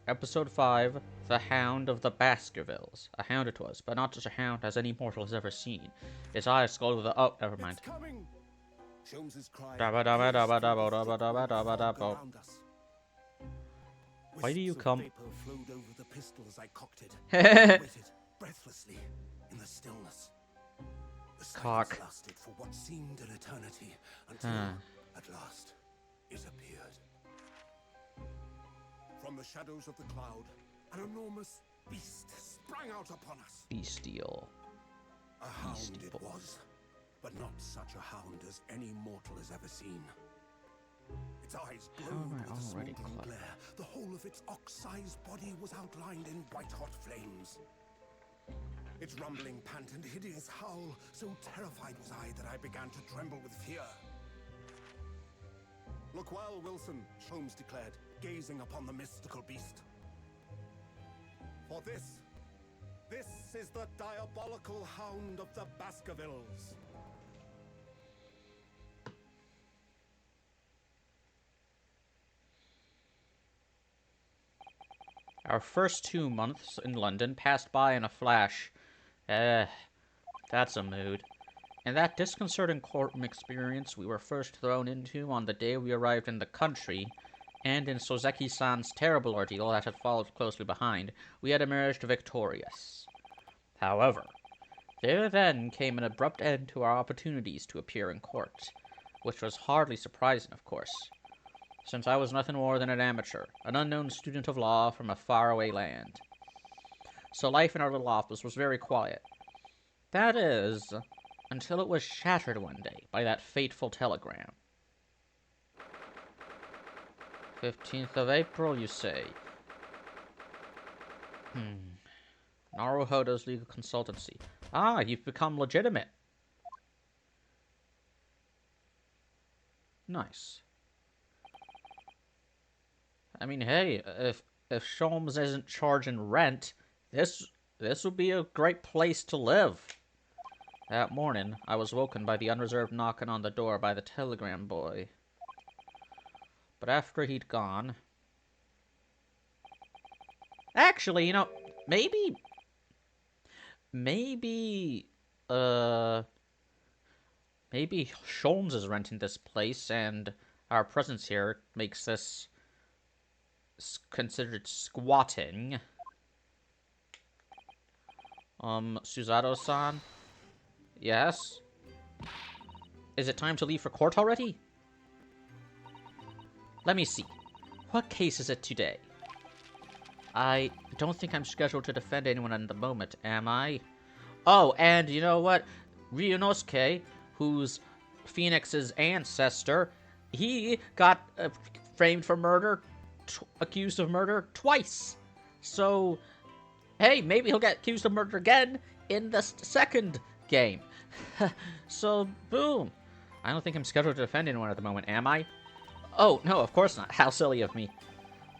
Episode 5, The Hound of the Baskervilles. A hound it was, but not such a hound as any mortal has ever seen. Its eyes glowed with oh, never mind. It's coming! Sholmes's cry Dabba dabba dabba dabba pierced dabba dabba the dabba fog dabba. around us. Why do you Wisps of come? vapor flowed over the pistol as I cocked it. I waited breathlessly in the stillness. The silence Cock. lasted for what seemed an eternity until, at last, it appeared. From the shadows of the cloud, an enormous beast sprang out upon us. Bestial. A hound Beastie it was, but not such a hound as any mortal has ever seen. Its eyes How am glowed I with a already smoldering caught? glare. The whole of its ox-sized body was outlined in white-hot flames. Its rumbling pant and hideous howl, so terrified was I that I began to tremble with fear. Look well, Wilson, Sholmes declared, gazing upon the mystical beast. For this is the diabolical hound of the Baskervilles. Our first 2 months in London passed by in a flash. That's a mood. In that disconcerting courtroom experience we were first thrown into on the day we arrived in the country, and in Sozeki-san's terrible ordeal that had followed closely behind, we had emerged victorious. However, there then came an abrupt end to our opportunities to appear in court, which was hardly surprising, of course, since I was nothing more than an amateur, an unknown student of law from a faraway land. So life in our little office was very quiet. That is, until it was shattered one day by that fateful telegram. 15th of April, you say? Naruhodo's legal consultancy. Ah, you've become legitimate. Nice. I mean, hey, if Sholmes isn't charging rent, this would be a great place to live. That morning, I was woken by the unreserved knocking on the door by the telegram boy. But after he'd gone... Actually, you know, maybe Sholmes is renting this place, and our presence here makes this considered squatting. Suzato-san? Yes? Is it time to leave for court already? Let me see. What case is it today? I don't think I'm scheduled to defend anyone at the moment, am I? Oh, and you know what? Ryunosuke, who's Phoenix's ancestor, he got framed for murder, accused of murder twice. So, hey, maybe he'll get accused of murder again in the second game. So, boom. I don't think I'm scheduled to defend anyone at the moment, am I? Oh, no, of course not. How silly of me.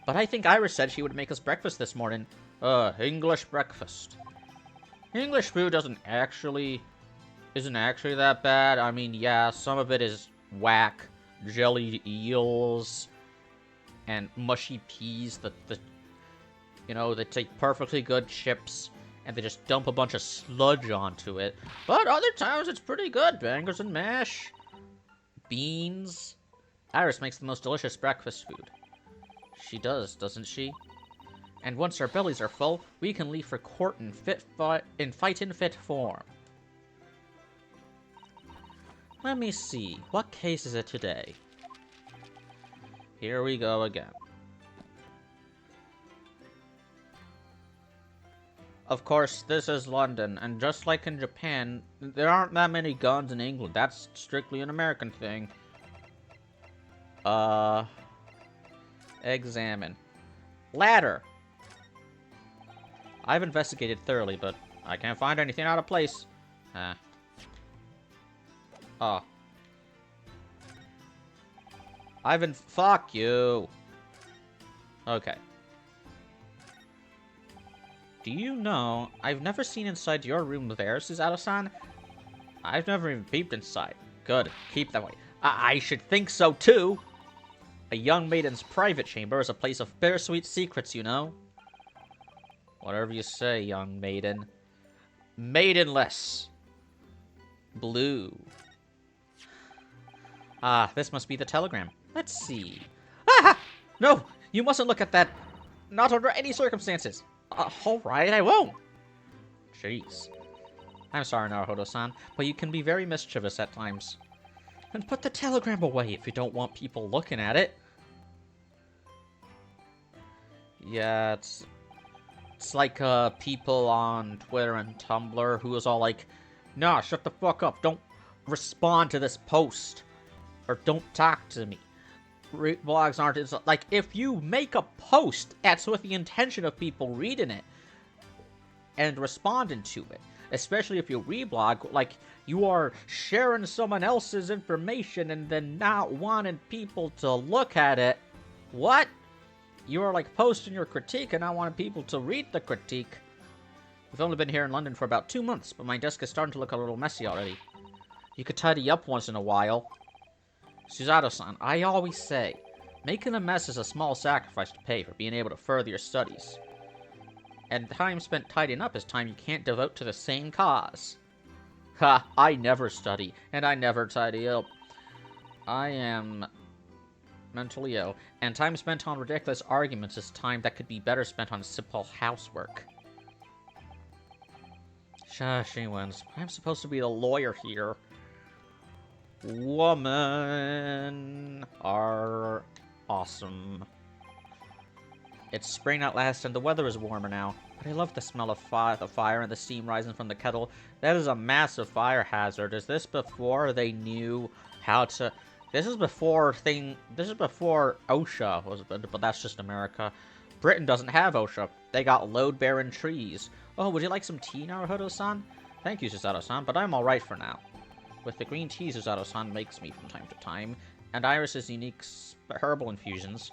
But I think Iris said she would make us breakfast this morning. English breakfast. English food isn't actually that bad. I mean, yeah, some of it is whack. Jellied eels and mushy peas they take perfectly good chips and they just dump a bunch of sludge onto it. But other times it's pretty good. Bangers and mash. Beans. Iris makes the most delicious breakfast food. She does, doesn't she? And once our bellies are full, we can leave for court in fightin' fit form. Let me see. What case is it today? Here we go again. Of course, this is London, and just like in Japan, there aren't that many guns in England. That's strictly an American thing. Examine. Ladder. I've investigated thoroughly, but I can't find anything out of place. Oh. Fuck you. Okay. Do you know, I've never seen inside your room there, Suzato-san? I've never even peeped inside. Good. Keep that way. I should think so, too. A young maiden's private chamber is a place of bittersweet secrets, you know? Whatever you say, young maiden. Maidenless. Blue. Ah, this must be the telegram. Let's see. Ah! No! You mustn't look at that. Not under any circumstances. Alright, I won't. Jeez. I'm sorry, Naruhodo-san, but you can be very mischievous at times. And put the telegram away if you don't want people looking at it. Yeah, it's like people on Twitter and Tumblr who is all like, nah, shut the fuck up, don't respond to this post, or don't talk to me. Blogs aren't, it's like, if you make a post, that's with the intention of people reading it and responding to it. Especially if you reblog, like, you are sharing someone else's information and then not wanting people to look at it. What? You are, like, posting your critique and not wanting people to read the critique. We've only been here in London for about 2 months, but my desk is starting to look a little messy already. You could tidy up once in a while. Susato-san, I always say, making a mess is a small sacrifice to pay for being able to further your studies. And time spent tidying up is time you can't devote to the same cause. Ha, I never study, and I never tidy up. I am mentally ill, and time spent on ridiculous arguments is time that could be better spent on simple housework. Shush, she wins. I'm supposed to be the lawyer here. Women are awesome. It's spring at last, and the weather is warmer now. But I love the smell of the fire and the steam rising from the kettle. That is a massive fire hazard. Is this before they knew how to... This is before OSHA was, but that's just America. Britain doesn't have OSHA. They got load-bearing trees. Oh, would you like some tea, Naruhodo-san? Thank you, Susato-san, but I'm alright for now. With the green tea Susato-san makes me from time to time, and Iris's unique herbal infusions,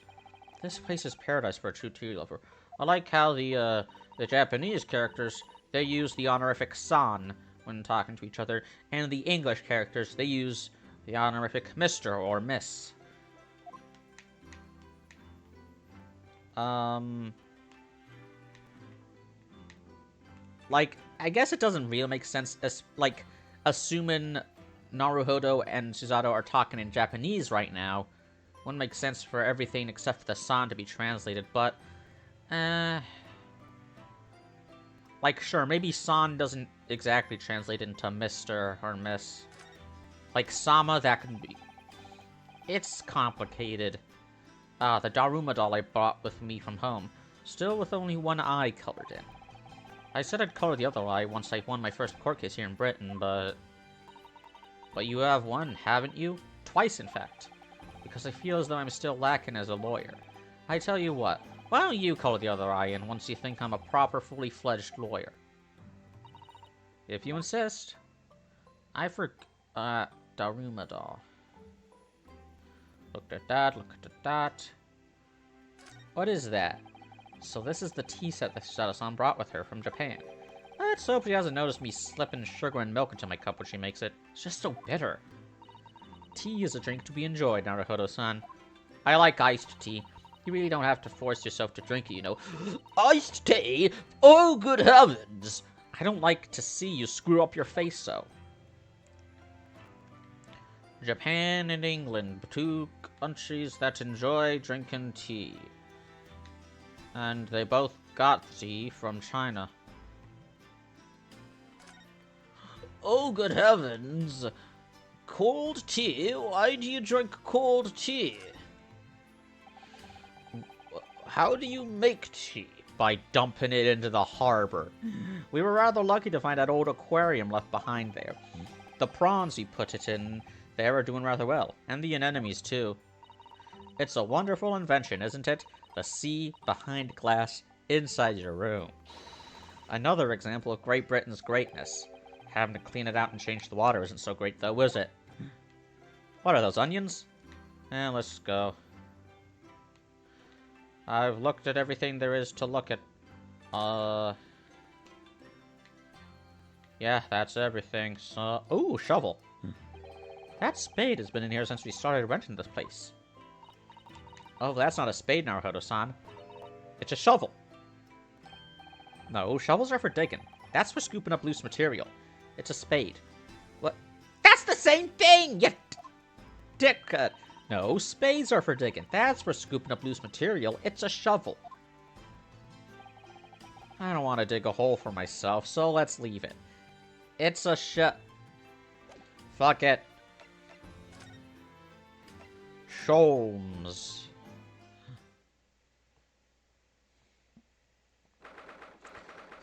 this place is paradise for a true tea lover. I like how the Japanese characters, they use the honorific san when talking to each other, and the English characters, they use the honorific Mr. or Miss. Like, I guess it doesn't really make sense, as, like, assuming Naruhodo and Susato are talking in Japanese right now. Wouldn't make sense for everything except for the san to be translated, but, like, sure, maybe san doesn't exactly translate into Mr. or Miss. Like, sama, that can be... It's complicated. Ah, the Daruma doll I brought with me from home. Still with only one eye colored in. I said I'd color the other eye once I won my first court case here in Britain, but... But you have won, haven't you? Twice, in fact. Because I feel as though I'm still lacking as a lawyer. I tell you what, why don't you color the other eye in once you think I'm a proper, fully fledged lawyer? If you insist. Daruma doll. Looked at that, looked at that. What is that? So this is the tea set that Susato-san brought with her from Japan. Let's hope she hasn't noticed me slipping sugar and milk into my cup when she makes it. It's just so bitter. Tea is a drink to be enjoyed, Naruhodo-san. I like iced tea. You really don't have to force yourself to drink it, you know. Iced tea? Oh, good heavens! I don't like to see you screw up your face so. Japan and England, 2 countries that enjoy drinking tea. And they both got tea from China. Oh, good heavens! Cold tea? Why do you drink cold tea? How do you make tea? By dumping it into the harbor. We were rather lucky to find that old aquarium left behind there. The prawns you put it in there are doing rather well, and the anemones too. It's a wonderful invention, isn't it? The sea behind glass inside your room. Another example of Great Britain's greatness. Having to clean it out and change the water isn't so great though, is it? What are those, onions? Let's go. I've looked at everything there is to look at. Yeah, that's everything. So, ooh, shovel. That spade has been in here since we started renting this place. Oh, that's not a spade, Naruhodo-san. It's a shovel. No, shovels are for digging. That's for scooping up loose material. It's a spade. What? That's the same thing, you dickhead. No, spades are for digging. That's for scooping up loose material. It's a shovel. I don't want to dig a hole for myself, so let's leave it. It's a Fuck it. Sholmes.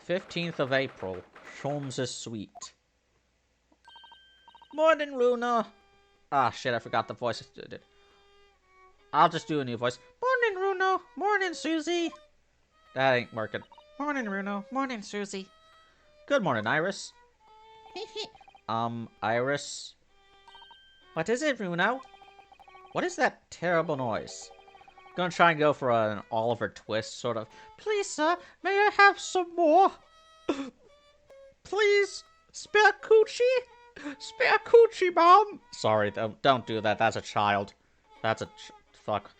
15th of April. Sholmes' suite. Morning, Luna. Ah, shit, I forgot the voice. I'll just do a new voice. Morning, Runo. Morning, Susie. That ain't working. Morning, Runo. Morning, Susie. Good morning, Iris. Iris. What is it, Runo? What is that terrible noise? Gonna try and go for an Oliver Twist, sort of. Please, sir, may I have some more? Please, spare coochie? Spare coochie, Mom. Sorry, don't do that. That's a child. That's a fuck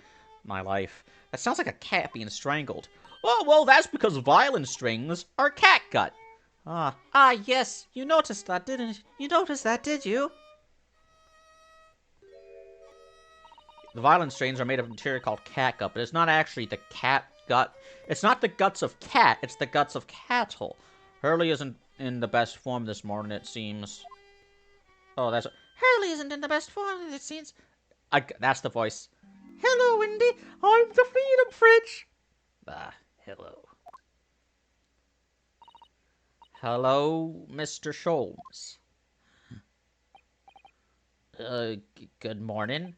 my life. That sounds like a cat being strangled. Oh, well, that's because violin strings are catgut. Yes. You noticed that, didn't you? You noticed that, did you? The violin strings are made of material called catgut, but it's not actually the cat gut. It's not the guts of cat, it's the guts of cattle. Hurley isn't in the best form this morning, it seems. Oh, that's... Hurley isn't in the best form, it seems. That's the voice. Hello, Wendy. I'm the Freedom Fridge. Hello. Hello, Mr. Sholmes. Good morning.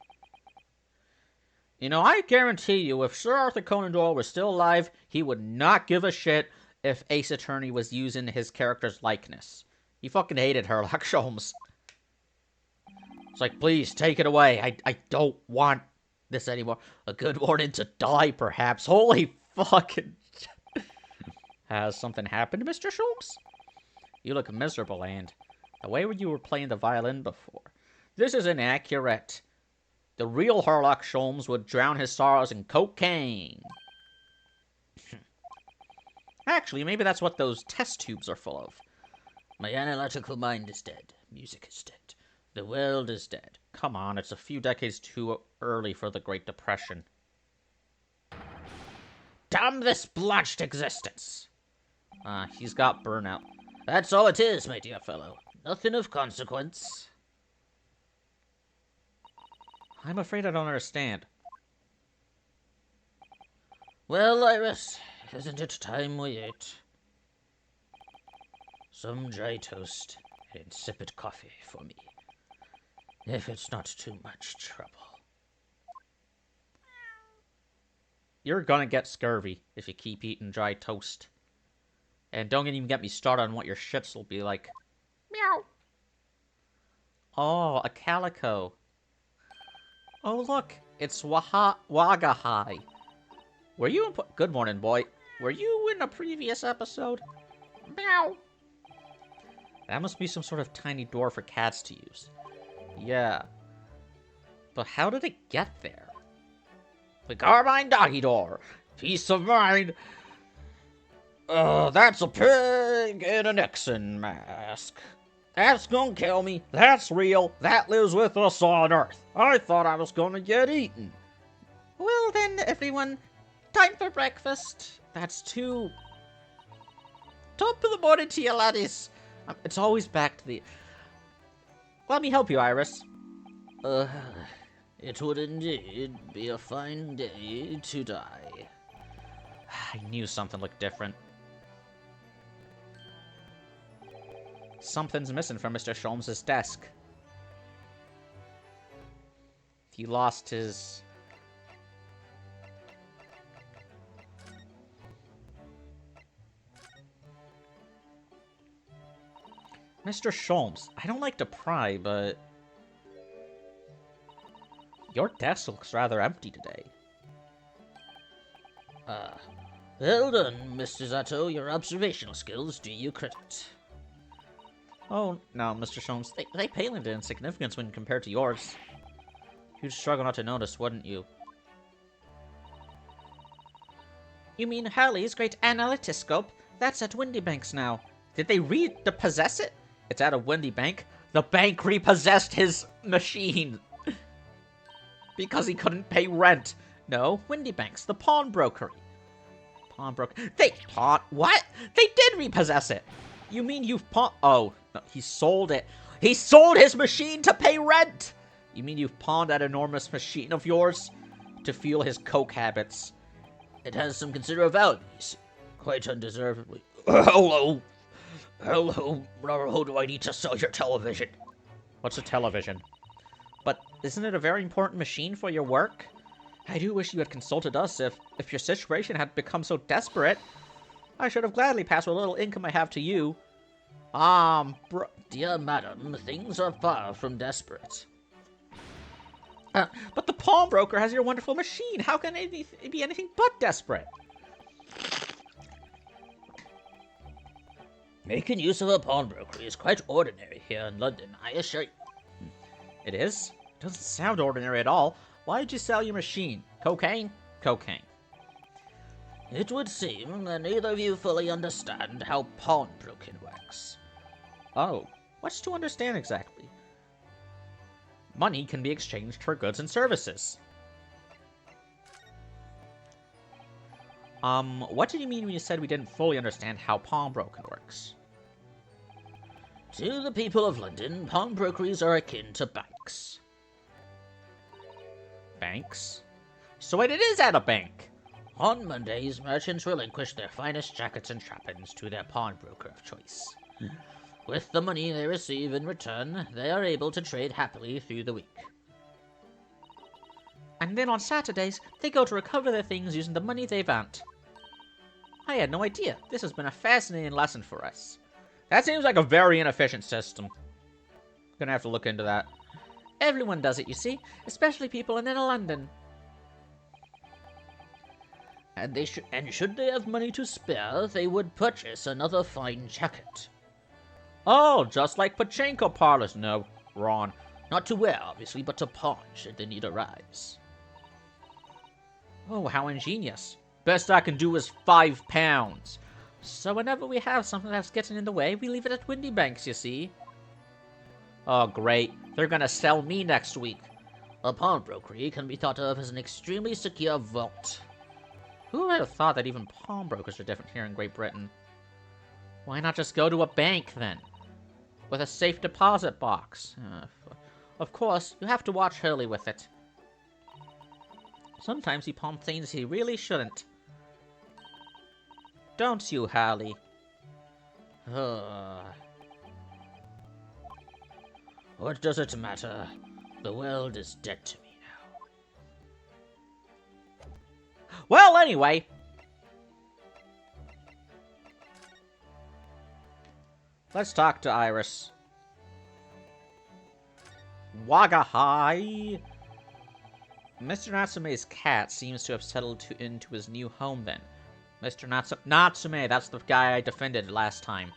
You know, I guarantee you, if Sir Arthur Conan Doyle was still alive, he would not give a shit if Ace Attorney was using his character's likeness. He fucking hated Sherlock Holmes. It's like, please, take it away. I don't want this anymore. A good morning to die, perhaps. Holy fucking... Has something happened, Mr. Sholmes? You look miserable, and the way you were playing the violin before. This is inaccurate. The real Sherlock Holmes would drown his sorrows in cocaine. Actually, maybe that's what those test tubes are full of. My analytical mind is dead. Music is dead. The world is dead. Come on, it's a few decades too early for the Great Depression. Damn this blanched existence! He's got burnout. That's all it is, my dear fellow. Nothing of consequence. I'm afraid I don't understand. Well, Iris, isn't it time we ate? Some dry toast and insipid coffee for me, if it's not too much trouble. You're gonna get scurvy if you keep eating dry toast. And don't even get me started on what your shits will be like. Meow. Oh, a calico. Oh, look, it's Wagahai. Were you in... Good morning, boy. Were you in a previous episode? Meow. That must be some sort of tiny door for cats to use. Yeah. But how did it get there? The Carmine Doggy Door. Peace of mind. That's a pig in a Nixon mask. That's gonna kill me. That's real. That lives with us on Earth. I thought I was gonna get eaten. Well then, everyone, time for breakfast. That's too... Top of the morning to you, laddies. It's always back to the... Let me help you, Iris. It would indeed be a fine day to die. I knew something looked different. Something's missing from Mr. Sholmes' desk. He lost his... Mr. Sholmes, I don't like to pry, but... Your desk looks rather empty today. Well done, Mr. Zato. Your observational skills do you credit. Oh, no, Mr. Sholmes. They pale into insignificance when compared to yours. You'd struggle not to notice, wouldn't you? You mean Hurley's great analytoscope? That's at Windybanks now. Did they repossess it? It's at a Windybank. The bank repossessed his machine. Because he couldn't pay rent. No, Windybanks, the pawnbrokery. What? They did repossess it. You mean you've oh, no, he sold it. He sold his machine to pay rent. You mean you've pawned that enormous machine of yours to fuel his coke habits? It has some considerable value, quite undeservedly. Hello, do I need to sell your television? What's a television? But isn't it a very important machine for your work? I do wish you had consulted us if your situation had become so desperate. I should have gladly passed what little income I have to you. Dear madam, things are far from desperate. But the pawnbroker has your wonderful machine. How can it be anything but desperate? Making use of a pawnbroker is quite ordinary here in London, I assure you. It is? Doesn't sound ordinary at all. Why did you sell your machine? Cocaine? Cocaine. It would seem that neither of you fully understand how pawnbroking works. Oh, what's to understand exactly? Money can be exchanged for goods and services. What did you mean when you said we didn't fully understand how pawnbroking works? To the people of London, pawnbrokeries are akin to banks. Banks? So it is at a bank! On Mondays, merchants relinquish their finest jackets and trappings to their pawnbroker of choice. With the money they receive in return, they are able to trade happily through the week. And then on Saturdays, they go to recover their things using the money they've earned. I had no idea. This has been a fascinating lesson for us. That seems like a very inefficient system. Gonna have to look into that. Everyone does it, you see, especially people in inner London. And should they have money to spare, they would purchase another fine jacket. Oh, just like pachinko parlors. No, Ron. Not to wear, obviously, but to pawn should the need arise. Oh, how ingenious. Best I can do is £5. So whenever we have something that's getting in the way, we leave it at Windybanks, you see. Oh, great. They're gonna sell me next week. A pawnbrokery can be thought of as an extremely secure vault. Who would have thought that even pawnbrokers are different here in Great Britain? Why not just go to a bank, then? With a safe deposit box. Of course, you have to watch Hurley with it. Sometimes he pawns things he really shouldn't. Don't you, Hurley? What does it matter? The world is dead to me now. Well, anyway. Let's talk to Iris. Wagahai! Mr. Natsume's cat seems to have settled into his new home then. Mr. Natsume, that's the guy I defended last time.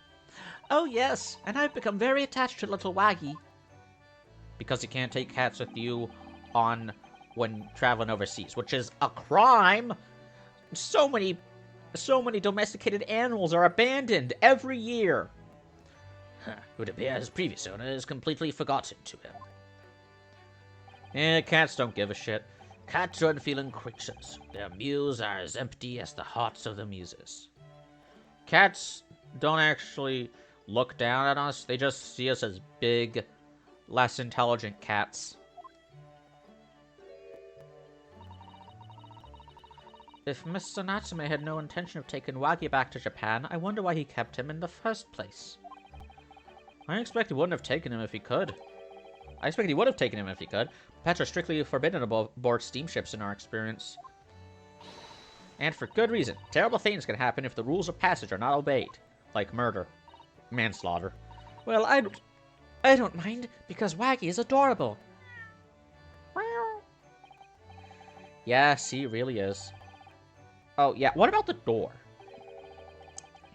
Oh yes, and I've become very attached to little Waggy. Because you can't take cats with you when traveling overseas, which is a crime! So many domesticated animals are abandoned every year. It would appear his previous owner is completely forgotten to him. Cats don't give a shit. Cats are unfeeling creatures. Their mews are as empty as the hearts of the muses. Cats don't actually look down at us. They just see us as big, less intelligent cats. If Mr. Natsume had no intention of taking Waggy back to Japan, I wonder why he kept him in the first place. I expect he wouldn't have taken him if he could. Pets are strictly forbidden aboard steamships in our experience. And for good reason. Terrible things can happen if the rules of passage are not obeyed. Like murder. Manslaughter. Well, I don't mind, because Waggy is adorable. Yes, he really is. Oh, yeah, what about the door?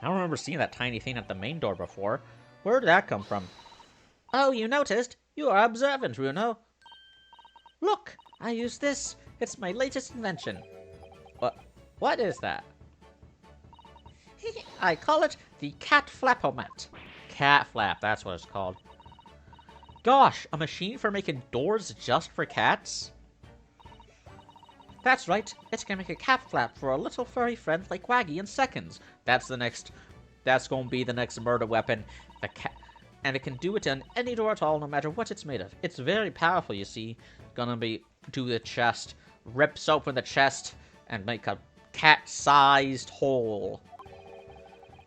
I don't remember seeing that tiny thing at the main door before. Where did that come from? Oh, you noticed? You are observant, Runo. Look, I use this. It's my latest invention. What is that? I call it the cat flapomat. Cat flap, that's what it's called. Gosh, a machine for making doors just for cats? That's right, it can make a cat flap for a little furry friend like Waggy in seconds. That's gonna be the next murder weapon. The cat, and it can do it on any door at all, no matter what it's made of. It's very powerful, you see. Gonna be do the chest, rips open the chest, and make a cat-sized hole.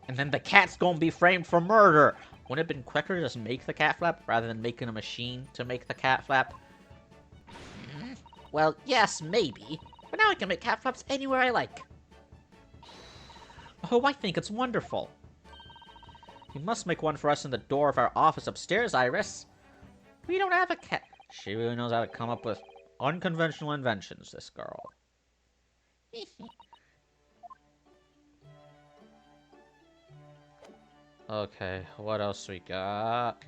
And then the cat's gonna be framed for murder. Wouldn't it have been quicker to just make the cat flap rather than making a machine to make the cat flap? Well, yes, maybe. But now I can make cat flaps anywhere I like. Oh, I think it's wonderful. You must make one for us in the door of our office upstairs, Iris. We don't have a cat. She really knows how to come up with unconventional inventions, this girl. Okay, what else we got?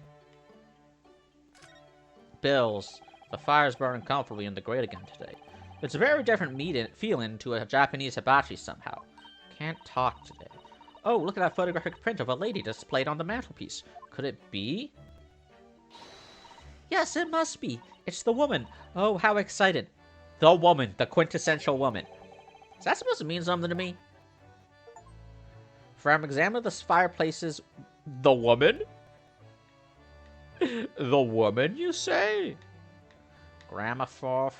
Bills. The fire's burning comfortably in the grate again today. It's a very different feeling to a Japanese hibachi somehow. Can't talk today. Oh, look at that photographic print of a lady displayed on the mantelpiece. Could it be? Yes, it must be. It's the woman. Oh, how excited. The woman. The quintessential woman. Is that supposed to mean something to me? From examining this fireplace's... The woman? The woman, you say? Gramaforth.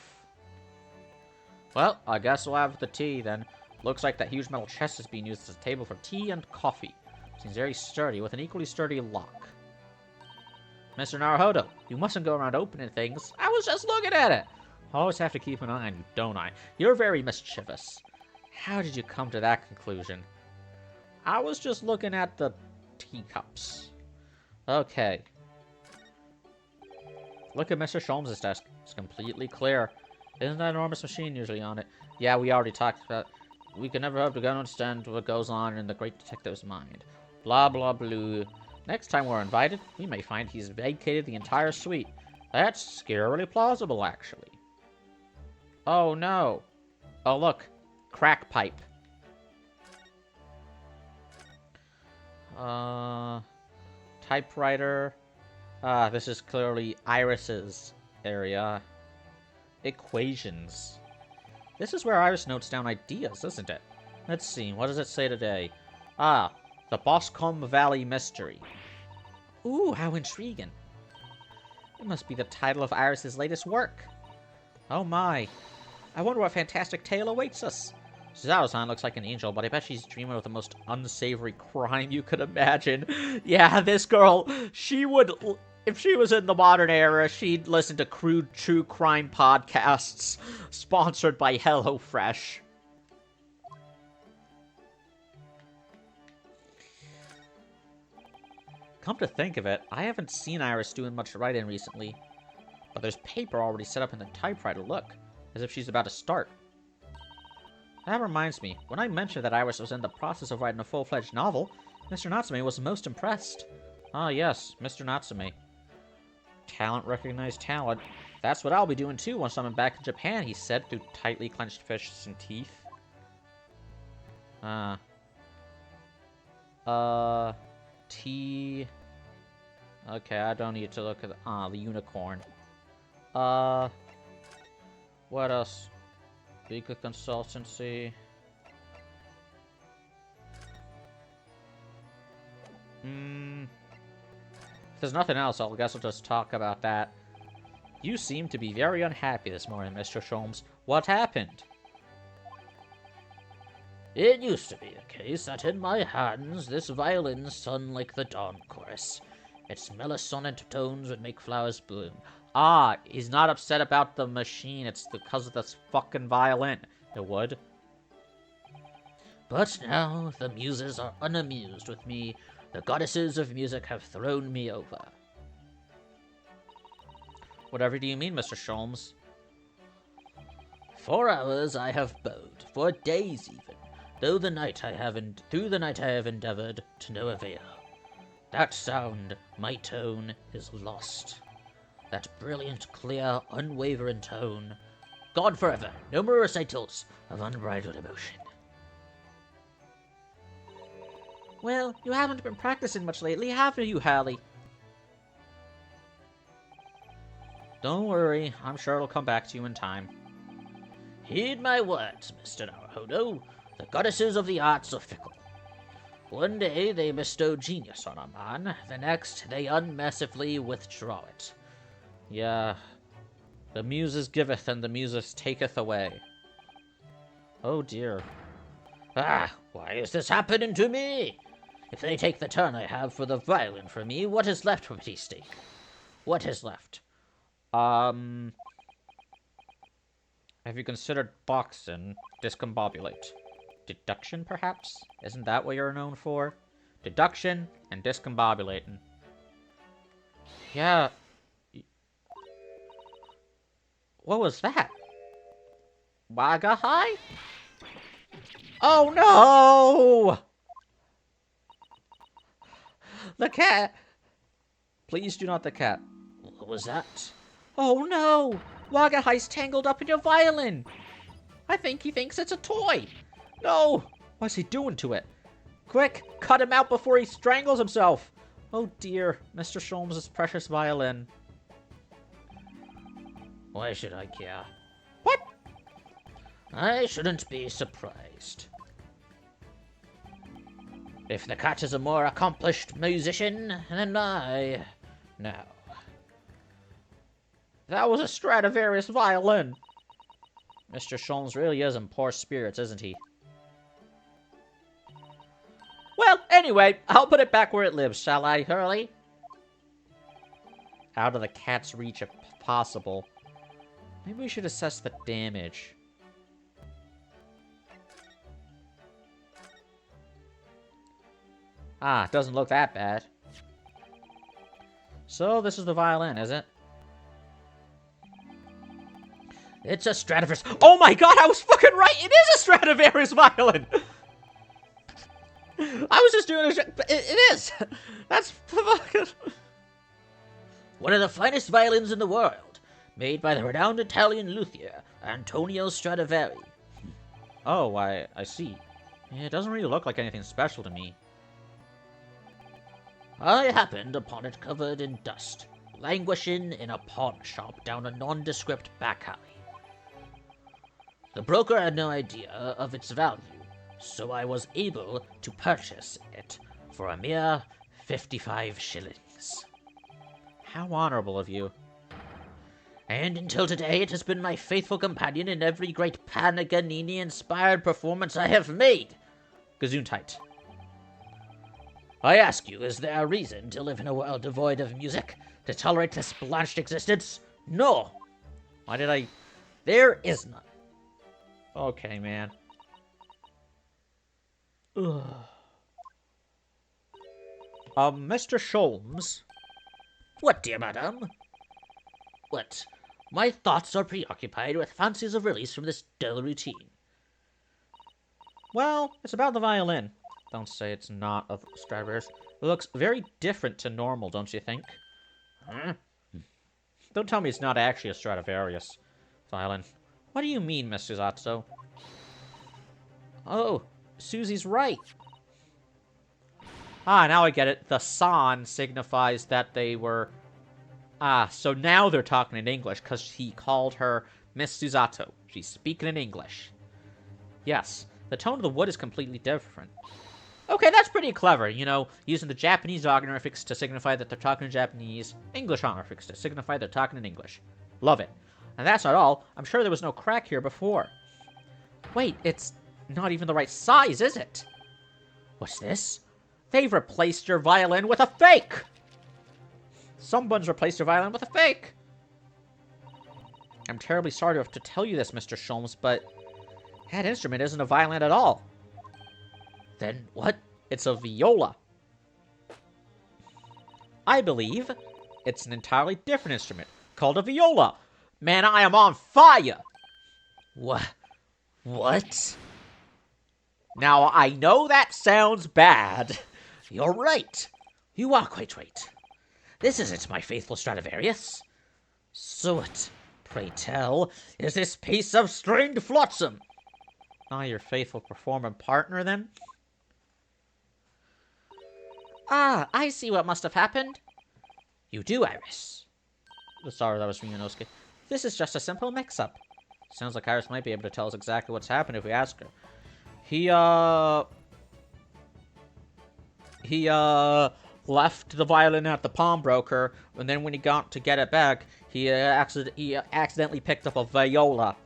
Well, I guess we'll have the tea then. Looks like that huge metal chest is being used as a table for tea and coffee. Seems very sturdy, with an equally sturdy lock. Mr. Naruhodo, you mustn't go around opening things. I was just looking at it. I always have to keep an eye on you, don't I? You're very mischievous. How did you come to that conclusion? I was just looking at the teacups. Okay. Look at Mr. Sholmes' desk. It's completely clear. Isn't that enormous machine usually on it? Yeah, we already talked about it. We can never hope to understand what goes on in the great detective's mind. Blah, blah, blue. Next time we're invited, we may find he's vacated the entire suite. That's scarily plausible, actually. Oh, no. Oh, look. Crack pipe. Typewriter. This is clearly Iris's area. Equations. This is where Iris notes down ideas, isn't it? Let's see, what does it say today? Ah, the Boscombe Valley Mystery. Ooh, how intriguing. It must be the title of Iris's latest work. Oh my. I wonder what fantastic tale awaits us. Zao-san looks like an angel, but I bet she's dreaming of the most unsavory crime you could imagine. Yeah, this girl, she would... If she was in the modern era, she'd listen to crude true crime podcasts sponsored by HelloFresh. Come to think of it, I haven't seen Iris doing much writing recently. But there's paper already set up in the typewriter, look, as if she's about to start. That reminds me, when I mentioned that Iris was in the process of writing a full-fledged novel, Mr. Natsume was most impressed. Ah yes, Mr. Natsume. Talent recognized talent. That's what I'll be doing too once I'm back in Japan, he said through tightly clenched fists and teeth. T... Okay, I don't need to look at the unicorn. What else? Bigger consultancy. If there's nothing else, I guess I'll just talk about that. You seem to be very unhappy this morning, Mr. Sholmes. What happened? It used to be the case that in my hands this violin sung like the dawn chorus. Its melosonant tones would make flowers bloom. Ah, he's not upset about the machine, it's because of this fucking violin. It would. But now the muses are unamused with me. The goddesses of music have thrown me over. Whatever do you mean, Mr. Sholmes? 4 hours I have bowed, for days even, through the night I have endeavored to no avail. That sound, my tone, is lost. That brilliant, clear, unwavering tone, gone forever. No more recitals of unbridled emotion. Well, you haven't been practicing much lately, have you, Hallie? Don't worry, I'm sure it'll come back to you in time. Heed my words, Mr. Naruhodo. The goddesses of the arts are fickle. One day they bestow genius on a man, the next they unmercifully withdraw it. Yeah, the Muses giveth and the Muses taketh away. Oh dear. Ah, why is this happening to me? If they take the turn I have for the violin from me, what is left for Beastie? What is left? Have you considered boxing? Discombobulate. Deduction, perhaps? Isn't that what you're known for? Deduction and discombobulating. Yeah. What was that? Waga High? Oh no! The cat! Please do not the cat. What was that? Oh no! Waga High's tangled up in your violin! I think he thinks it's a toy! No! What's he doing to it? Quick! Cut him out before he strangles himself! Oh dear, Mr. Sholmes' precious violin. Why should I care? What? I shouldn't be surprised. If the cat is a more accomplished musician than I... No. That was a Stradivarius violin! Mr. Sholmes really is in poor spirits, isn't he? Well, anyway, I'll put it back where it lives, shall I, Hurley? Out of the cat's reach if possible. Maybe we should assess the damage. Ah, doesn't look that bad. So, this is the violin, is it? It's a Stradivarius. Oh my god, I was fucking right! It is a Stradivarius violin! I was just doing it is! That's fucking... One of the finest violins in the world, made by the renowned Italian luthier, Antonio Stradivari. Oh, I see. Yeah, it doesn't really look like anything special to me. I happened upon it covered in dust, languishing in a pawn shop down a nondescript back alley. The broker had no idea of its value, so I was able to purchase it for a mere 55 shillings. How honorable of you. And until today it has been my faithful companion in every great Paganini-inspired performance I have made. Gesundheit. I ask you, is there a reason to live in a world devoid of music? To tolerate this blanched existence? No! Why did I... There is none. Okay, man. Ugh. Mr. Sholmes? What, dear madam? What? My thoughts are preoccupied with fancies of release from this dull routine. Well, it's about the violin. Don't say it's not a Stradivarius. It looks very different to normal, don't you think? Huh? Don't tell me it's not actually a Stradivarius violin. What do you mean, Mr. Zatsu? Oh, Susie's right. Ah, now I get it. The san signifies that they were... Ah, so now they're talking in English, because he called her Miss Susato. She's speaking in English. Yes, the tone of the wood is completely different. Okay, that's pretty clever, you know, using the Japanese honorifics to signify that they're talking in Japanese, English honorifics to signify they're talking in English. Love it. And that's not all. I'm sure there was no crack here before. Wait, it's not even the right size, is it? What's this? They've replaced your violin with a fake! Someone's replaced your violin with a fake! I'm terribly sorry to have to tell you this, Mr. Sholmes, but that instrument isn't a violin at all. Then what? It's a viola. I believe it's an entirely different instrument called a viola. Man, I am on fire! What? Now, I know that sounds bad. You're right. You are quite right. This isn't my faithful Stradivarius. So what, pray tell, is this piece of stringed flotsam? Not your faithful performing partner, then? Ah, I see what must have happened. You do, Iris. Sorry, that was Ryunosuke. This is just a simple mix-up. Sounds like Iris might be able to tell us exactly what's happened if we ask her. He left the violin at the pawnbroker, and then when he got to get it back, he accidentally picked up a viola.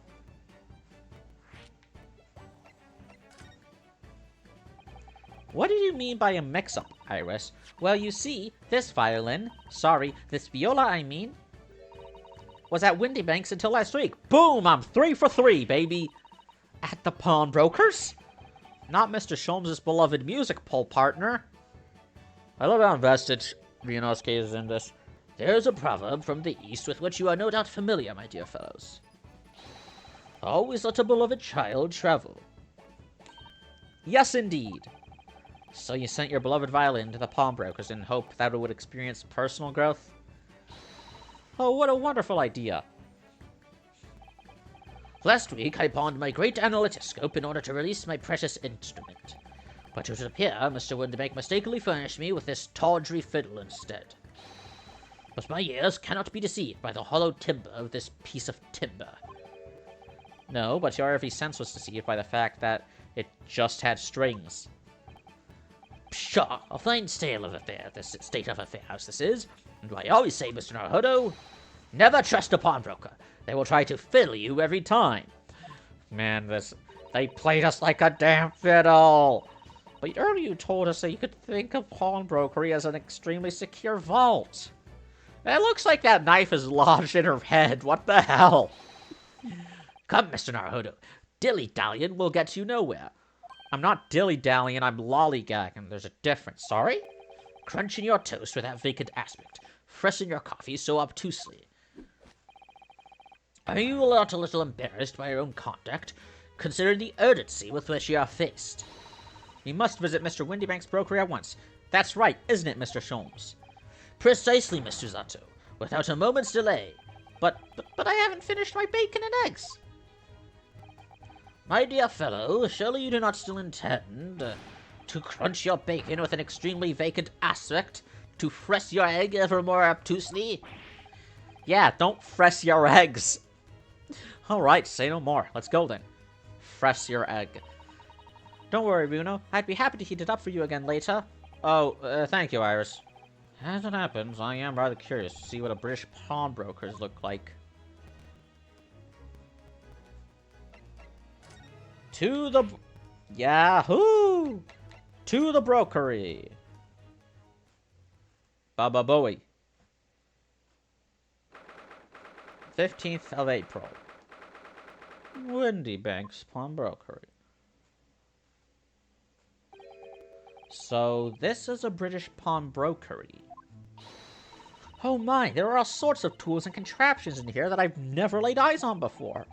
What do you mean by a mix-up, Iris? Well, you see, this viola, I mean, was at Windy Banks until last week. Boom! I'm 3 for 3, baby! At the pawnbrokers? Not Mr. Sholmes' beloved music pole partner. I love how invested Ryunosuke is in this. There's a proverb from the East with which you are no doubt familiar, my dear fellows. Always let a beloved child travel. Yes, indeed. So you sent your beloved violin to the pawnbrokers in hope that it would experience personal growth? Oh, what a wonderful idea. Last week, I pawned my great analytoscope in order to release my precious instrument. But it would appear Mr. Windybank mistakenly furnished me with this tawdry fiddle instead. But my ears cannot be deceived by the hollow timbre of this piece of timber. No, but your every sense was deceived by the fact that it just had strings. Pshaw, a fine state of affairs this is, and I always say, Mr. Naruhodo, never trust a pawnbroker. They will try to fiddle you every time. Man, they played us like a damn fiddle. But earlier you told us that you could think of pawnbrokery as an extremely secure vault. It looks like that knife is lodged in her head. What the hell? Come, Mr. Naruhodo. Dilly-dallying will get you nowhere. I'm not dilly-dallying, I'm lollygagging. There's a difference, sorry? Crunching your toast with that vacant aspect. Pressing your coffee so obtusely. Are you not a little embarrassed by your own conduct, considering the urgency with which you are faced? You must visit Mr. Windybank's brokery at once. That's right, isn't it, Mr. Sholmes? Precisely, Mr. Zato. Without a moment's delay. But I haven't finished my bacon and eggs. My dear fellow, surely you do not still intend to crunch your bacon with an extremely vacant aspect, to press your egg ever more obtusely? Yeah, don't press your eggs. Alright, say no more. Let's go then. Press your egg. Don't worry, Bruno. I'd be happy to heat it up for you again later. Oh, thank you, Iris. As it happens, I am rather curious to see what a British pawnbrokers look like. To the... Yahoo! To the brokery. Baba Bowie. 15th of April. Windy Banks Pawnbrokery. So, this is a British pawnbrokery. Oh my, there are all sorts of tools and contraptions in here that I've never laid eyes on before.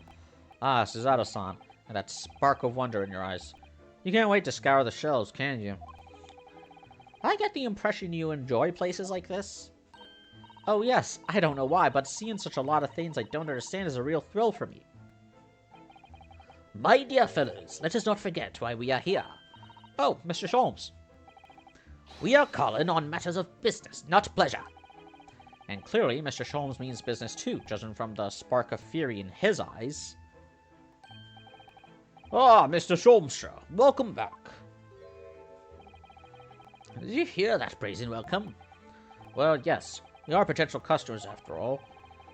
Ah, Suzato-san, and that spark of wonder in your eyes. You can't wait to scour the shelves, can you? I get the impression you enjoy places like this. Oh yes, I don't know why, but seeing such a lot of things I don't understand is a real thrill for me. My dear fellows, let us not forget why we are here. Oh, Mr. Sholmes. We are calling on matters of business, not pleasure. And clearly, Mr. Sholmes means business too, judging from the spark of fury in his eyes. Ah, Mr. Sholmes, welcome back. Did you hear that brazen welcome? Well, yes. We are potential customers, after all.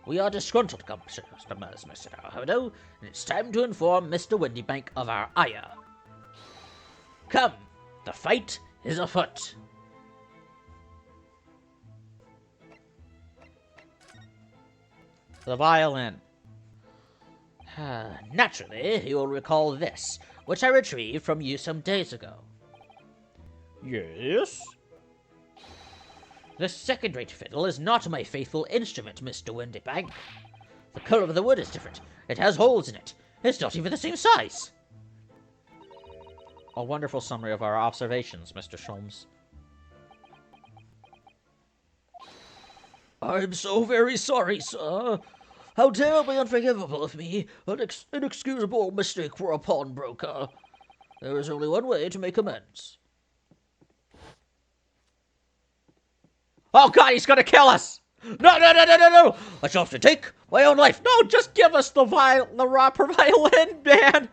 We are disgruntled customers, Mr. Naruhodo, and it's time to inform Mr. Windybank of our ire. Come, the fight is afoot. The violin. Naturally, you will recall this, which I retrieved from you some days ago. Yes? The second-rate fiddle is not my faithful instrument, Mr. Windybank. The color of the wood is different. It has holes in it. It's not even the same size. A wonderful summary of our observations, Mr. Sholmes. I'm so very sorry, sir. How terribly unforgivable of me. An inexcusable mistake for a pawnbroker. There is only one way to make amends. Oh god, he's gonna kill us! No, no, no, no, no, no! I shall have to take my own life. No, just give us the proper violin, man!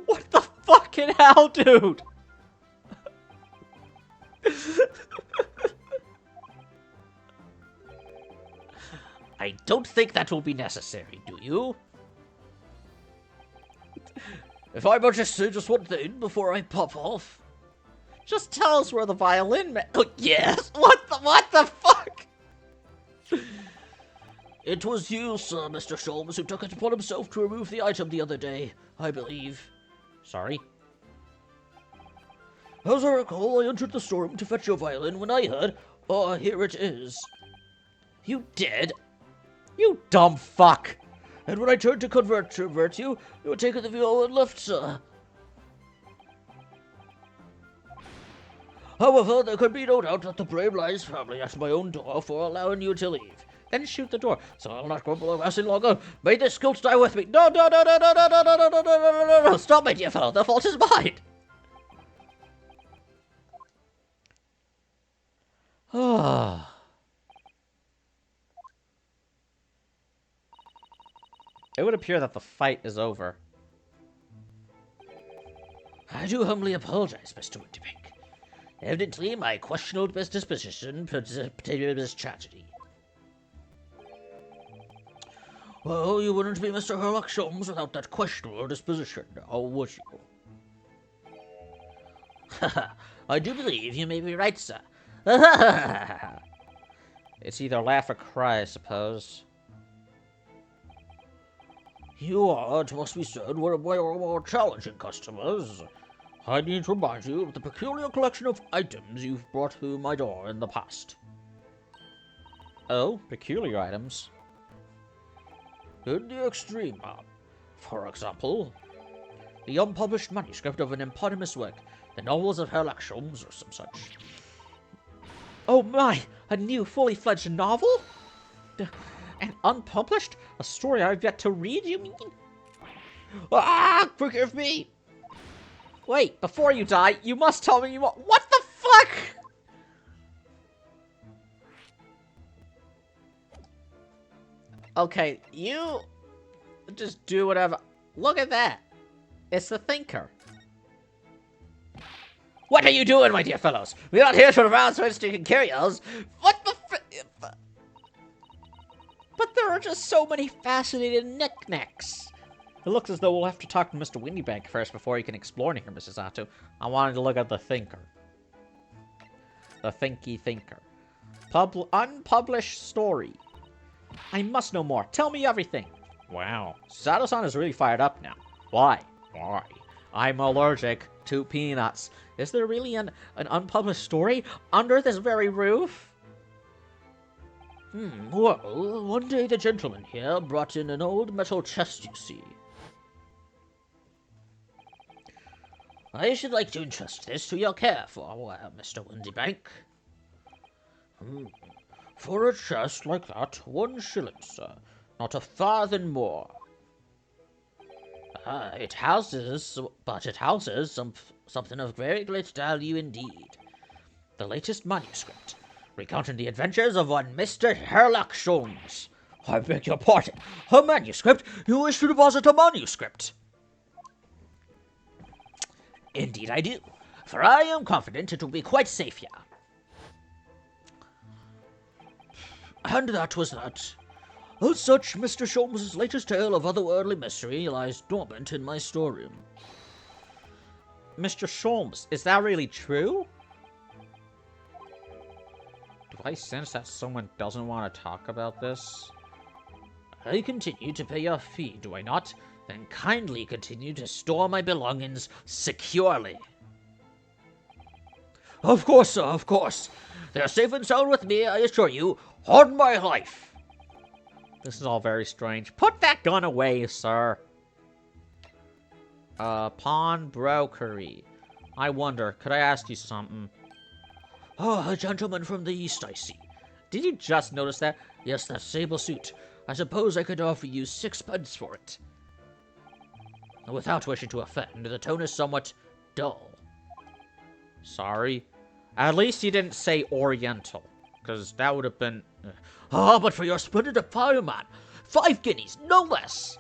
What the fucking hell, dude? I don't think that will be necessary, do you? If I might just say just one thing before I pop off. Just tell us where the violin man— Oh, yes! What the fuck? It was you, sir, Mr. Sholmes, who took it upon himself to remove the item the other day, I believe. Sorry? As I recall, I entered the storeroom to fetch your violin when I heard, "Oh, here it is." You did? You dumb fuck! And when I turned to convert you, you had taken the viol and left, sir. However, there could be no doubt that the brave lies firmly at my own door for allowing you to leave. Then shoot the door, so I'll not grumble or any longer. May this guilt die with me. No, no, no, no, no, no, no, no, no, no, no, no, no, no. Stop, my dear fellow. The fault is mine. Ah. It would appear that the fight is over. I do humbly apologize, Mr. Winterbank. Evidently, my questionable business position precipitated this tragedy. Well, you wouldn't be Mr. Sherlock Holmes without that questionable disposition, now would you? Haha, I do believe you may be right, sir. It's either laugh or cry, I suppose. You are, it must be said, one of my more challenging customers. I need to remind you of the peculiar collection of items you've brought through my door in the past. Oh, peculiar items. In the extreme, for example, the unpublished manuscript of an eponymous work, the novels of Sherlock Holmes or some such. Oh my, a new fully fledged novel? And unpublished? A story I've yet to read, you mean? Ah, forgive me! Wait, before you die, you must tell me what the fuck? Okay, you just do whatever. Look at that. It's the Thinker. What are you doing, my dear fellows? We're not here to arouse interesting curios. What the But there are just so many fascinating knickknacks. It looks as though we'll have to talk to Mr. Windybank first before he can explore here, Mrs. Atto. I wanted to look at the Thinker. The Thinky Thinker. Unpublished story. I must know more. Tell me everything. Wow. Sato-san is really fired up now. Why? Why? I'm allergic to peanuts. Is there really an unpublished story under this very roof? Well, one day the gentleman here brought in an old metal chest, you see. I should like to entrust this to your care for a while, Mr. Windybank. For a chest like that, 1 shilling, sir. Not a farthing more. It houses something of very great value indeed. The latest manuscript, recounting the adventures of one Mr. Sherlock Holmes. I beg your pardon. A manuscript? You wish to deposit a manuscript? Indeed I do, for I am confident it will be quite safe here. And that was that. As such, Mr. Sholmes' latest tale of otherworldly mystery lies dormant in my storeroom. Mr. Sholmes, is that really true? Do I sense that someone doesn't want to talk about this? I continue to pay your fee, do I not? Then kindly continue to store my belongings securely. Of course, sir, of course. They're safe and sound with me, I assure you, on my life. This is all very strange. Put that gun away, sir. Pawnbrokery. I wonder, could I ask you something? Oh, a gentleman from the East, I see. Did you just notice that? Yes, that sable suit. I suppose I could offer you 6 pence for it. Without wishing to offend, the tone is somewhat dull. Sorry. At least you didn't say Oriental. because that would have been... but for your splendid fireman, 5 guineas, no less!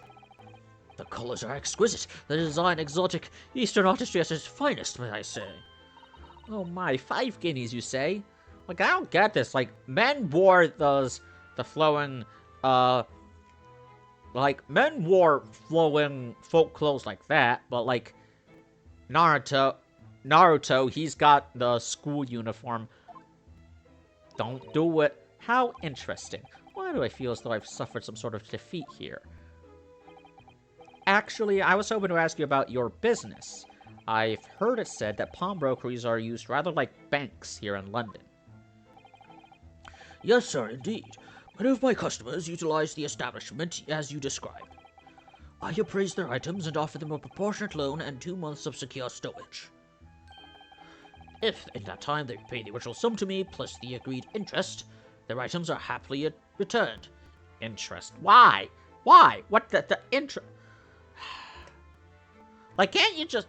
The colors are exquisite, the design exotic, Eastern artistry at its finest, may I say. Oh my, 5 guineas, you say? Like, I don't get this. Like, men wore the flowing, like, men wore flowing folk clothes like that, but, like, Naruto, he's got the school uniform. Don't do it. How interesting. Why do I feel as though I've suffered some sort of defeat here? Actually, I was hoping to ask you about your business. I've heard it said that pawnbrokeries are used rather like banks here in London. Yes, sir, indeed. Many of my customers utilize the establishment as you described. I appraise their items and offer them a proportionate loan and 2 months of secure stowage. If, in that time, they pay the original sum to me, plus the agreed interest, their items are happily returned. Interest? Why? Why? What the interest? Like, can't you just...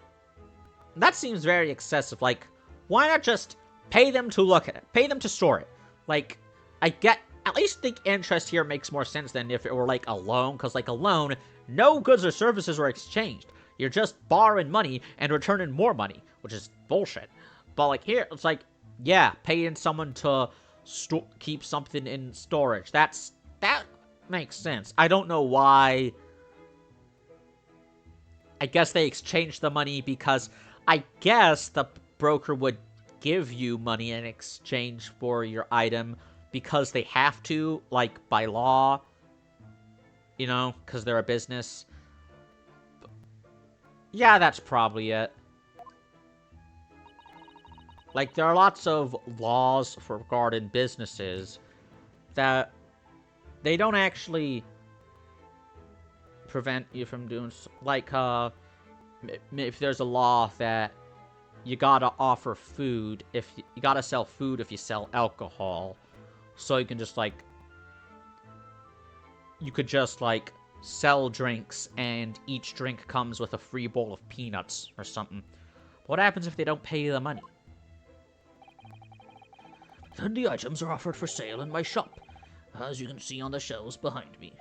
That seems very excessive. Like, why not just pay them to look at it? Pay them to store it. Like, I get... At least the interest here makes more sense than if it were, like, a loan. Because, like, a loan, no goods or services were exchanged. You're just borrowing money and returning more money, which is bullshit. But, like, here, it's like, yeah, paying someone to keep something in storage. That makes sense. I don't know why... I guess they exchanged the money because I guess the broker would give you money in exchange for your item because they have to, like, by law, you know, because they're a business. Yeah, that's probably it. Like, there are lots of laws for regarding businesses that they don't actually prevent you from doing, like, if there's a law that you gotta offer food, if you gotta sell food if you sell alcohol, so you can just, like, you could just, like, sell drinks, and each drink comes with a free bowl of peanuts or something. What happens if they don't pay you the money? Then the items are offered for sale in my shop, as you can see on the shelves behind me.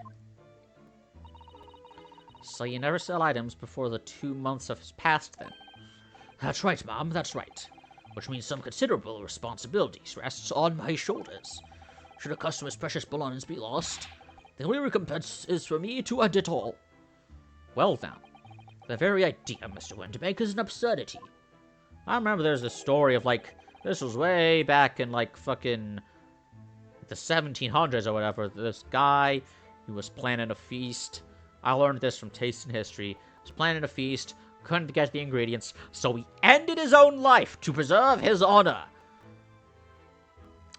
So you never sell items before the 2 months have passed, then? That's right, ma'am, that's right. Which means some considerable responsibilities rests on my shoulders. Should a customer's precious belongings be lost, the only recompense is for me to end it all. Well then, the very idea, Mr. Windibank, is an absurdity. I remember there's a story of, like, this was way back in, like, fucking the 1700s or whatever. This guy, he was planning a feast. I learned this from Taste in History. He was planning a feast, couldn't get the ingredients, so he ended his own life to preserve his honor.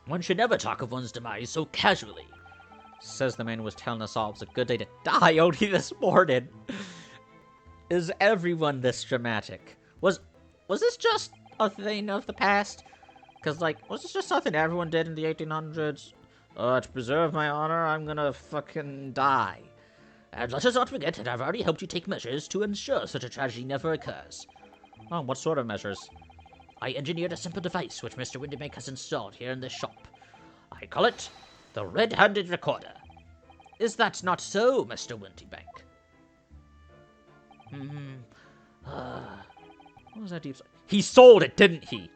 One should never talk of one's demise so casually. Says the man who was telling us all it was a good day to die only this morning. Is everyone this dramatic? Was this just a thing of the past? Because, like, was this just something everyone did in the 1800s? To preserve my honor, I'm gonna fucking die. And let us not forget that I've already helped you take measures to ensure such a tragedy never occurs. Oh, what sort of measures? I engineered a simple device which Mr. Windibank has installed here in this shop. I call it the Red-Handed Recorder. Is that not so, Mr. Windibank? What was that deep... He sold it, didn't he?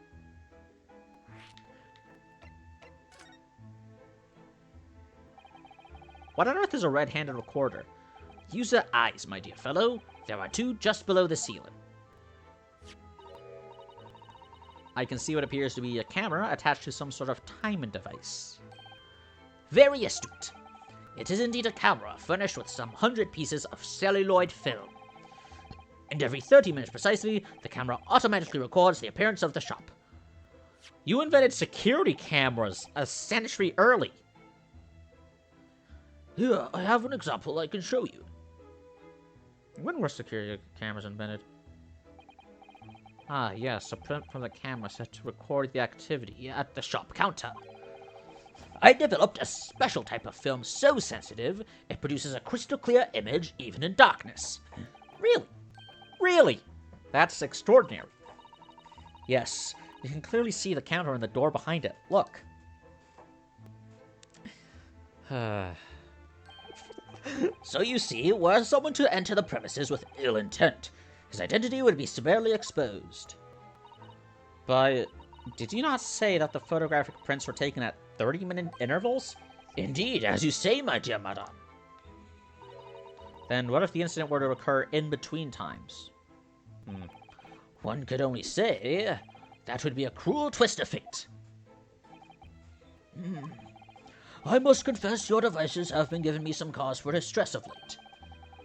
What on earth is a red-handed recorder? Use your eyes, my dear fellow. There are 2 just below the ceiling. I can see what appears to be a camera attached to some sort of timing device. Very astute. It is indeed a camera furnished with some 100 pieces of celluloid film. And every 30 minutes precisely, the camera automatically records the appearance of the shop. You invented security cameras a century early. Here, I have an example I can show you. When were security cameras invented? Ah, yes, a print from the camera set to record the activity at the shop counter. I developed a special type of film so sensitive, it produces a crystal clear image even in darkness. Really? Really? That's extraordinary. Yes. You can clearly see the counter and the door behind it. Look. So you see, were someone to enter the premises with ill intent, his identity would be severely exposed. But did you not say that the photographic prints were taken at 30-minute intervals? Indeed, as you say, my dear madame. Then what if the incident were to occur in between times? One could only say that would be a cruel twist of fate. I must confess your devices have been giving me some cause for distress of late.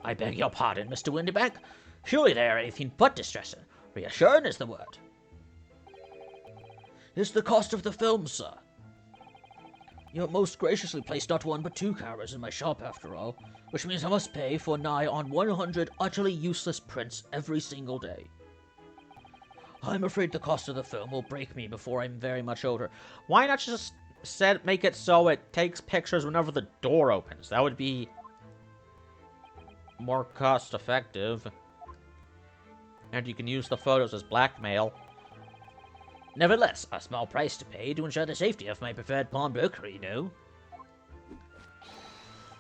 I beg your pardon, Mr. Windybank. Surely they are anything but distressing. Reassuring is the word. It's the cost of the film, sir. You have most graciously placed not one but 2 cameras in my shop, after all, which means I must pay for nigh on 100 utterly useless prints every single day. I'm afraid the cost of the film will break me before I'm very much older. Why not just make it so it takes pictures whenever the door opens? That would be more cost effective. And you can use the photos as blackmail. Nevertheless, a small price to pay to ensure the safety of my preferred pawnbroker, you know.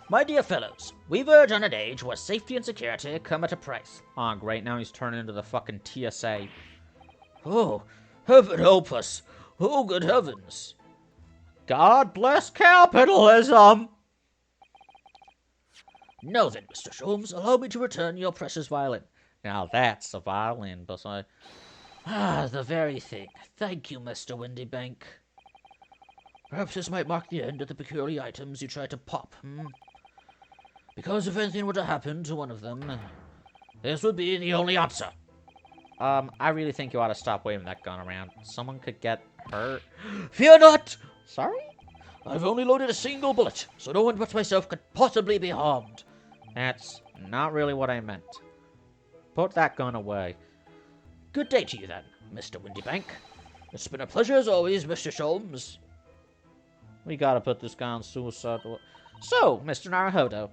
My dear fellows, we verge on an age where safety and security come at a price. Oh, great, now he's turning into the fucking TSA. Oh, heaven help us. Oh, good heavens. God bless capitalism! Now then, Mr. Sholmes, allow me to return your precious violin. Now that's a violin, beside. Ah, the very thing. Thank you, Mr. Windybank. Perhaps this might mark the end of the peculiar items you tried to pop, Because if anything were to happen to one of them, this would be the only answer. I really think you ought to stop waving that gun around. Someone could get hurt. Fear not! Sorry? I've only loaded a single bullet, so no one but myself could possibly be harmed. That's not really what I meant. Put that gun away. Good day to you, then, Mr. Windybank. It's been a pleasure as always, Mr. Sholmes. We gotta put this guy on suicide. So, Mr. Naruhodo,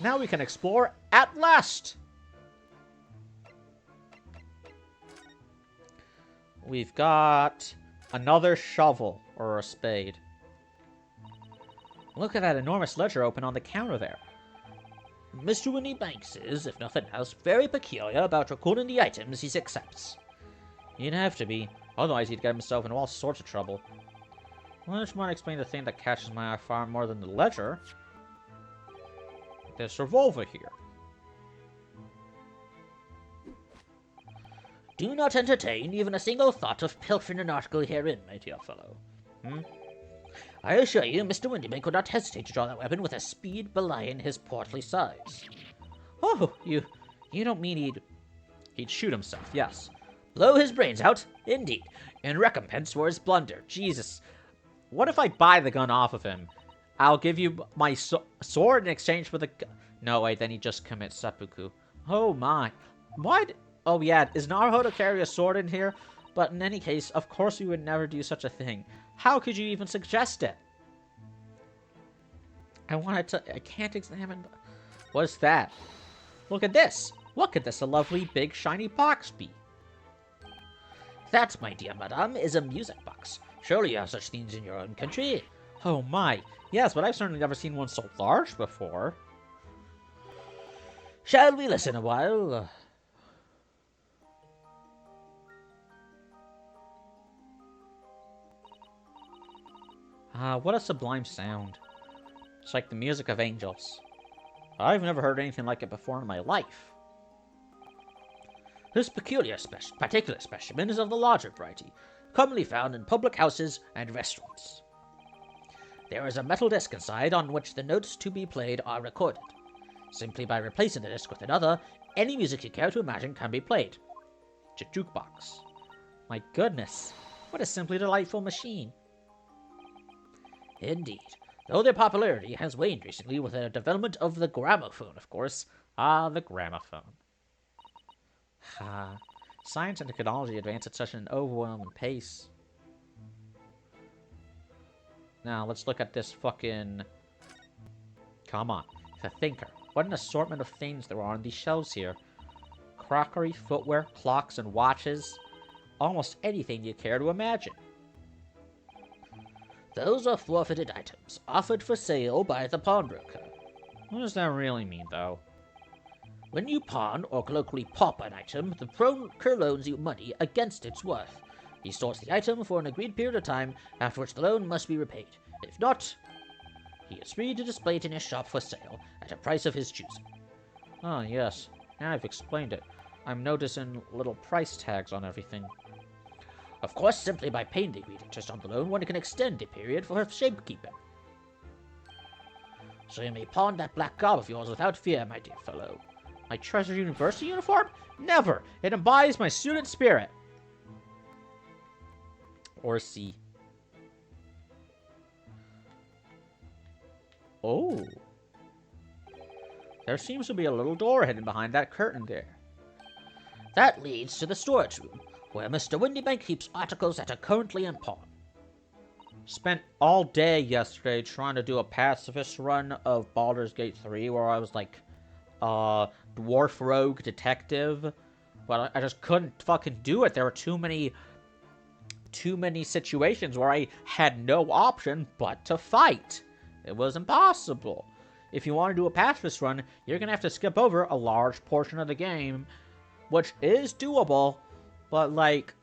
now we can explore at last! We've got another shovel, or a spade. Look at that enormous ledger open on the counter there. Mr. Windybanks is, if nothing else, very peculiar about recording the items he accepts. He'd have to be, otherwise he'd get himself into all sorts of trouble. Well, this might explain the thing that catches my eye far more than the ledger. This revolver here. Do not entertain even a single thought of pilfering an article herein, my dear fellow. I assure you, Mr. Windybank would not hesitate to draw that weapon with a speed belying his portly size. Oh, you don't mean he'd shoot himself, yes. Blow his brains out, indeed, in recompense for his blunder. Jesus. What if I buy the gun off of him? I'll give you my sword in exchange for the gun. No, wait, then he just commits seppuku. Oh my. What? Oh yeah, is Naruhodo carry a sword in here? But in any case, of course we would never do such a thing. How could you even suggest it? I can't examine. What's that? Look at this. What could this a lovely big shiny box be? That, my dear madame, is a music box. Surely you have such things in your own country. Oh my. Yes, but I've certainly never seen one so large before. Shall we listen a while? What a sublime sound. It's like the music of angels. I've never heard anything like it before in my life. This particular specimen is of the larger variety, commonly found in public houses and restaurants. There is a metal disc inside on which the notes to be played are recorded. Simply by replacing the disc with another, any music you care to imagine can be played. It's a jukebox. My goodness, what a simply delightful machine. Indeed, though their popularity has waned recently with the development of the gramophone, of course. Ah, the gramophone. Science and technology advance at such an overwhelming pace. Now, let's look at this fucking... Come on. The thinker. What an assortment of things there are on these shelves here. Crockery, footwear, clocks, and watches. Almost anything you care to imagine. Those are forfeited items, offered for sale by the pawnbroker. What does that really mean, though? When you pawn or colloquially pop an item, the broker loans you money against its worth. He stores the item for an agreed period of time, after which the loan must be repaid. If not, he is free to display it in his shop for sale at a price of his choosing. Oh, yes. Now I've explained it. I'm noticing little price tags on everything. Of course, simply by paying the agreed interest on the loan, one can extend the period for safekeeping. So you may pawn that black garb of yours without fear, my dear fellow. My treasured university uniform? Never! It embodies my student spirit. Or C. Oh. There seems to be a little door hidden behind that curtain there. That leads to the storage room, where Mr. Windybank keeps articles that are currently in pawn. Spent all day yesterday trying to do a pacifist run of Baldur's Gate 3 where I was like, dwarf rogue detective. But I just couldn't fucking do it. There were too many situations where I had no option but to fight. It was impossible. If you want to do a pacifist run, you're going to have to skip over a large portion of the game, which is doable, but like,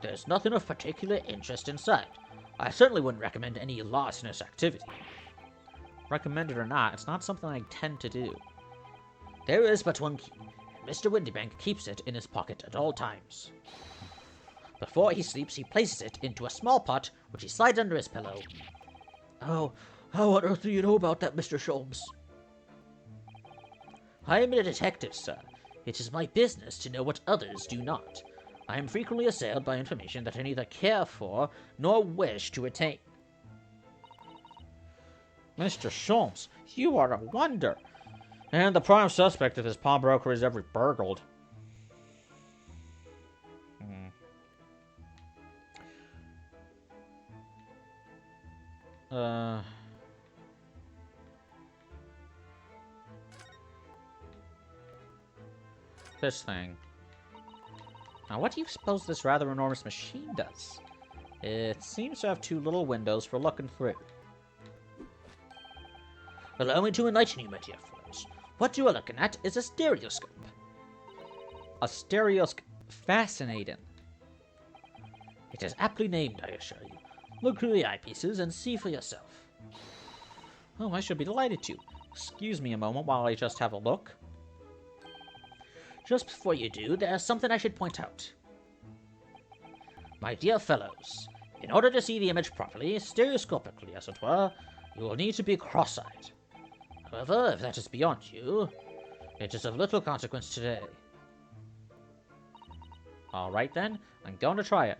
There's nothing of particular interest inside. I certainly wouldn't recommend any larcenous activity. recommended or not, it's not something I tend to do. There is but one key, and Mr. Windybank keeps it in his pocket at all times. Before he sleeps, he places it into a small pot, which he slides under his pillow. Oh, how on earth do you know about that, Mr. Sholmes? I am a detective, sir. It is my business to know what others do not. I am frequently assailed by information that I neither care for nor wish to attain. Mr. Sholmes, you are a wonder. And the prime suspect of this pawnbroker is ever burgled. This thing. Now, what do you suppose this rather enormous machine does? It seems to have two little windows for looking through. Allow me to enlighten you, my dear friends. What you are looking at is a stereoscope. A stereoscope. Fascinating. It is aptly named, I assure you. Look through the eyepieces and see for yourself. Oh, I should be delighted to. Excuse me a moment while I just have a look. Just before you do, there's something I should point out. My dear fellows, in order to see the image properly, stereoscopically as it were, you will need to be cross-eyed. However, if that is beyond you, it is of little consequence today. Alright then, I'm going to try it.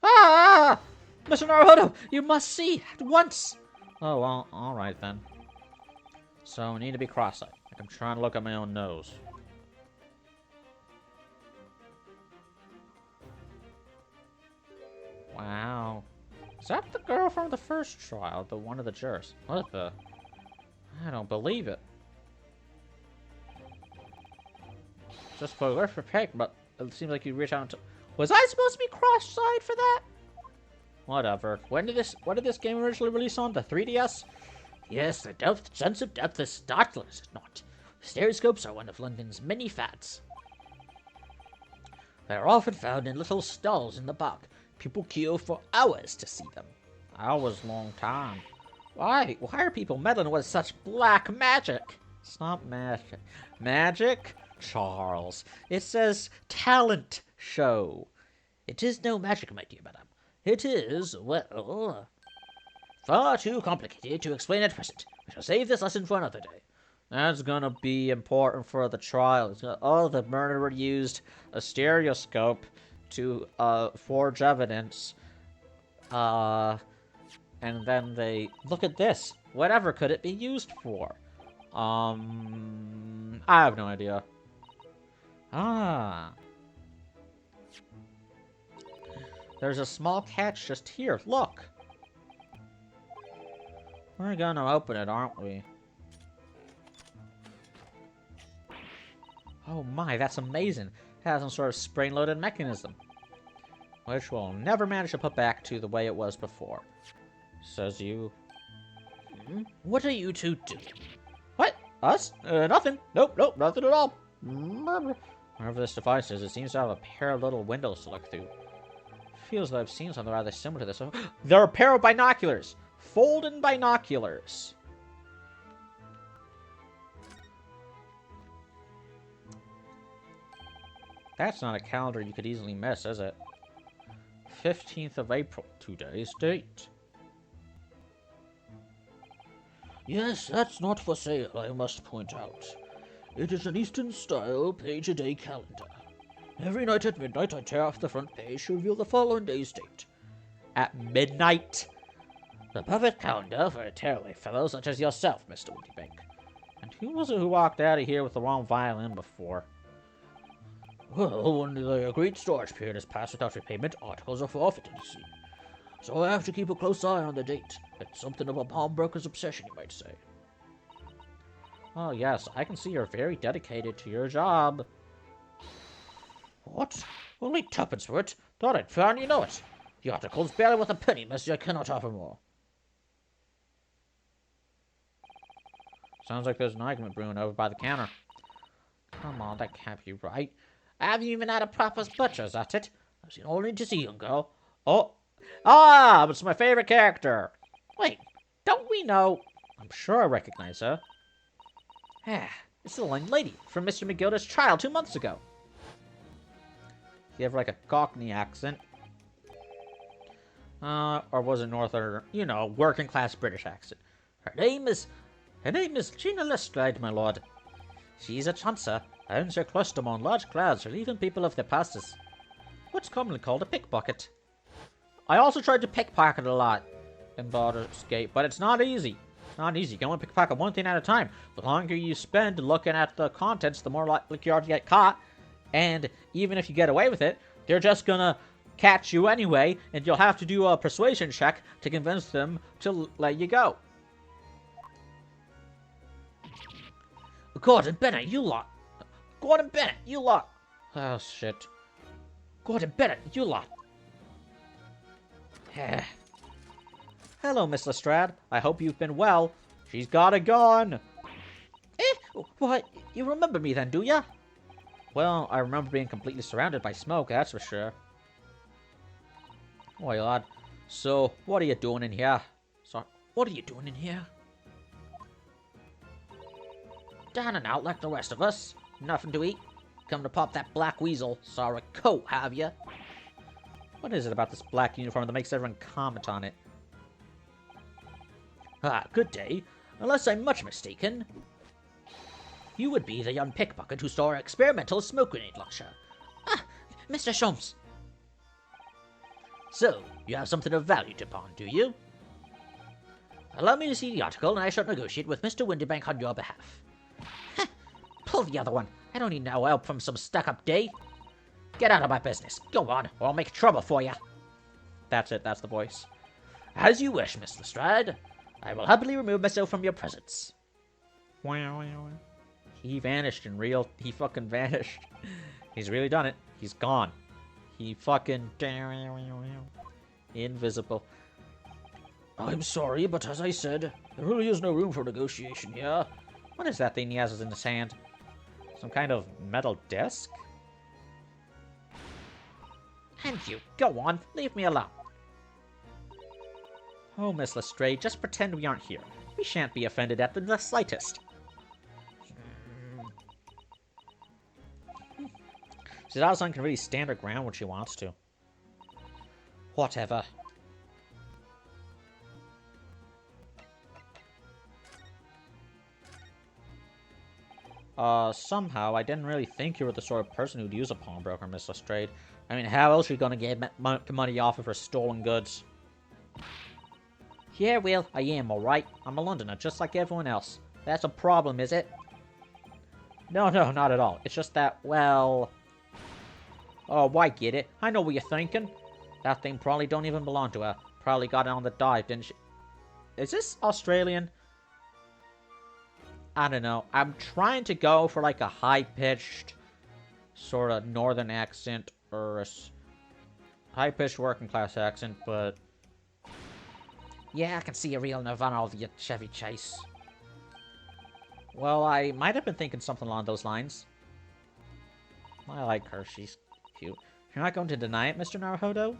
Ah! Mr. Naruhodo, you must see at once! Oh, well, alright then. So, I need to be cross-eyed. Like I'm trying to look at my own nose. Wow. Is that the girl from the first trial? The one of the jurors? What the? I don't believe it. Just for worth for peg, but it seems like you reach out to... Was I supposed to be cross-eyed for that? Whatever. When did this game originally release on? The 3DS? Yes, the sense of depth is startling, is it not? Stereoscopes are one of London's many fads. They are often found in little stalls in the park. People queue for hours to see them. Hours, long time. Why? Why are people meddling with such black magic? It's not magic. Magic? Charles. It says talent show. It is no magic, my dear madam. It is, well, far too complicated to explain at present. We shall save this lesson for another day. That's gonna be important for the trial. Oh, the murderer used a stereoscope to forge evidence. And then they look at this. Whatever could it be used for? I have no idea. Ah. There's a small catch just here. Look. We're gonna open it, aren't we? Oh my, that's amazing. It has some sort of spring-loaded mechanism, which we'll never manage to put back to the way it was before. Says you. What are you two doing? What? Us? Nothing. Nope, nothing at all. Whatever this device is, it seems to have a pair of little windows to look through. Feels that I've seen something rather similar to this. They're a pair of binoculars! Folding binoculars! That's not a calendar you could easily miss, is it? 15th of April, today's date. Yes, that's not for sale, I must point out. It is an Eastern-style page-a-day calendar. Every night at midnight, I tear off the front page to reveal the following day's date. At midnight? The perfect calendar for a tearaway fellow such as yourself, Mr. Windybank. And who was it who walked out of here with the wrong violin before? Well, when the agreed storage period is passed without repayment, articles are forfeited, you see. So I have to keep a close eye on the date. It's something of a pawnbroker's obsession, you might say. Oh yes, I can see you're very dedicated to your job. What? Only tuppence for it? Thought I'd found you know it. The article's barely worth a penny, monsieur. I cannot offer more. Sounds like there's an argument brewing over by the counter. Come on, that can't be right. I haven't even had a proper butcher's at it. I've seen only to see, young girl. Oh. Ah, it's my favorite character. Wait, don't we know? I'm sure I recognize her. Ah, It's the young lady from Mr. McGilda's trial 2 months ago. She have like a Cockney accent. Or was it Northern, you know, working class British accent. Her name is Gina Lestrade, my lord. She's a chancer, owns her cluster on large clouds, relieving people of their passes. What's commonly called a pickpocket. I also tried to pickpocket a lot in Baldur's Gate, but it's not easy. It's not easy. You can only pickpocket one thing at a time. The longer you spend looking at the contents, the more likely you are to get caught. And even if you get away with it, they're just gonna catch you anyway, and you'll have to do a persuasion check to convince them to let you go. Gordon Bennett, you lot. Gordon Bennett, you lot. Oh, shit. Gordon Bennett, you lot. Hello, Miss Lestrade. I hope you've been well. She's got a gun. Why, you remember me then, do ya? Well, I remember being completely surrounded by smoke, that's for sure. Oi, lad. So, what are you doing in here? Sorry, what are you doing in here? Down and out like the rest of us. Nothing to eat. Come to pop that black weasel. Sorry coat, have ya? What is it about this black uniform that makes everyone comment on it? Ah, good day. Unless I'm much mistaken, you would be the young pickpocket who stole our experimental smoke grenade launcher. Ah, Mr. Sholmes. So, you have something of value to pawn, do you? Allow me to see the article, and I shall negotiate with Mr. Windybank on your behalf. Heh, pull the other one. I don't need no help from some stuck-up day. Get out of my business. Go on, or I'll make trouble for you. That's it, that's the voice. As you wish, Miss Lestrade. I will happily remove myself from your presence. He vanished in real... He fucking vanished. He's really done it. He's gone. He fucking... Invisible. I'm sorry, but as I said, there really is no room for negotiation here. What is that thing he has in his hand? Some kind of metal disc? And you, go on, leave me alone. Oh, Miss Lestrade, just pretend we aren't here. We shan't be offended at the slightest. Zidane can really stand her ground when she wants to. Whatever. Somehow, I didn't really think you were the sort of person who'd use a pawnbroker, Miss Lestrade. I mean, how else are you gonna get money off of her stolen goods? Yeah, well, I am, alright. I'm a Londoner, just like everyone else. That's a problem, is it? No, not at all. It's just that, well... Oh, I get it. I know what you're thinking. That thing probably don't even belong to her. Probably got it on the dive, didn't she? Is this Australian? I don't know. I'm trying to go for like a high-pitched sort of northern accent or a high-pitched working-class accent, but yeah, I can see a real Nirvana over your Chevy Chase. Well, I might have been thinking something along those lines. I like her. She's cute. You're not going to deny it, Mr. Naruhodo?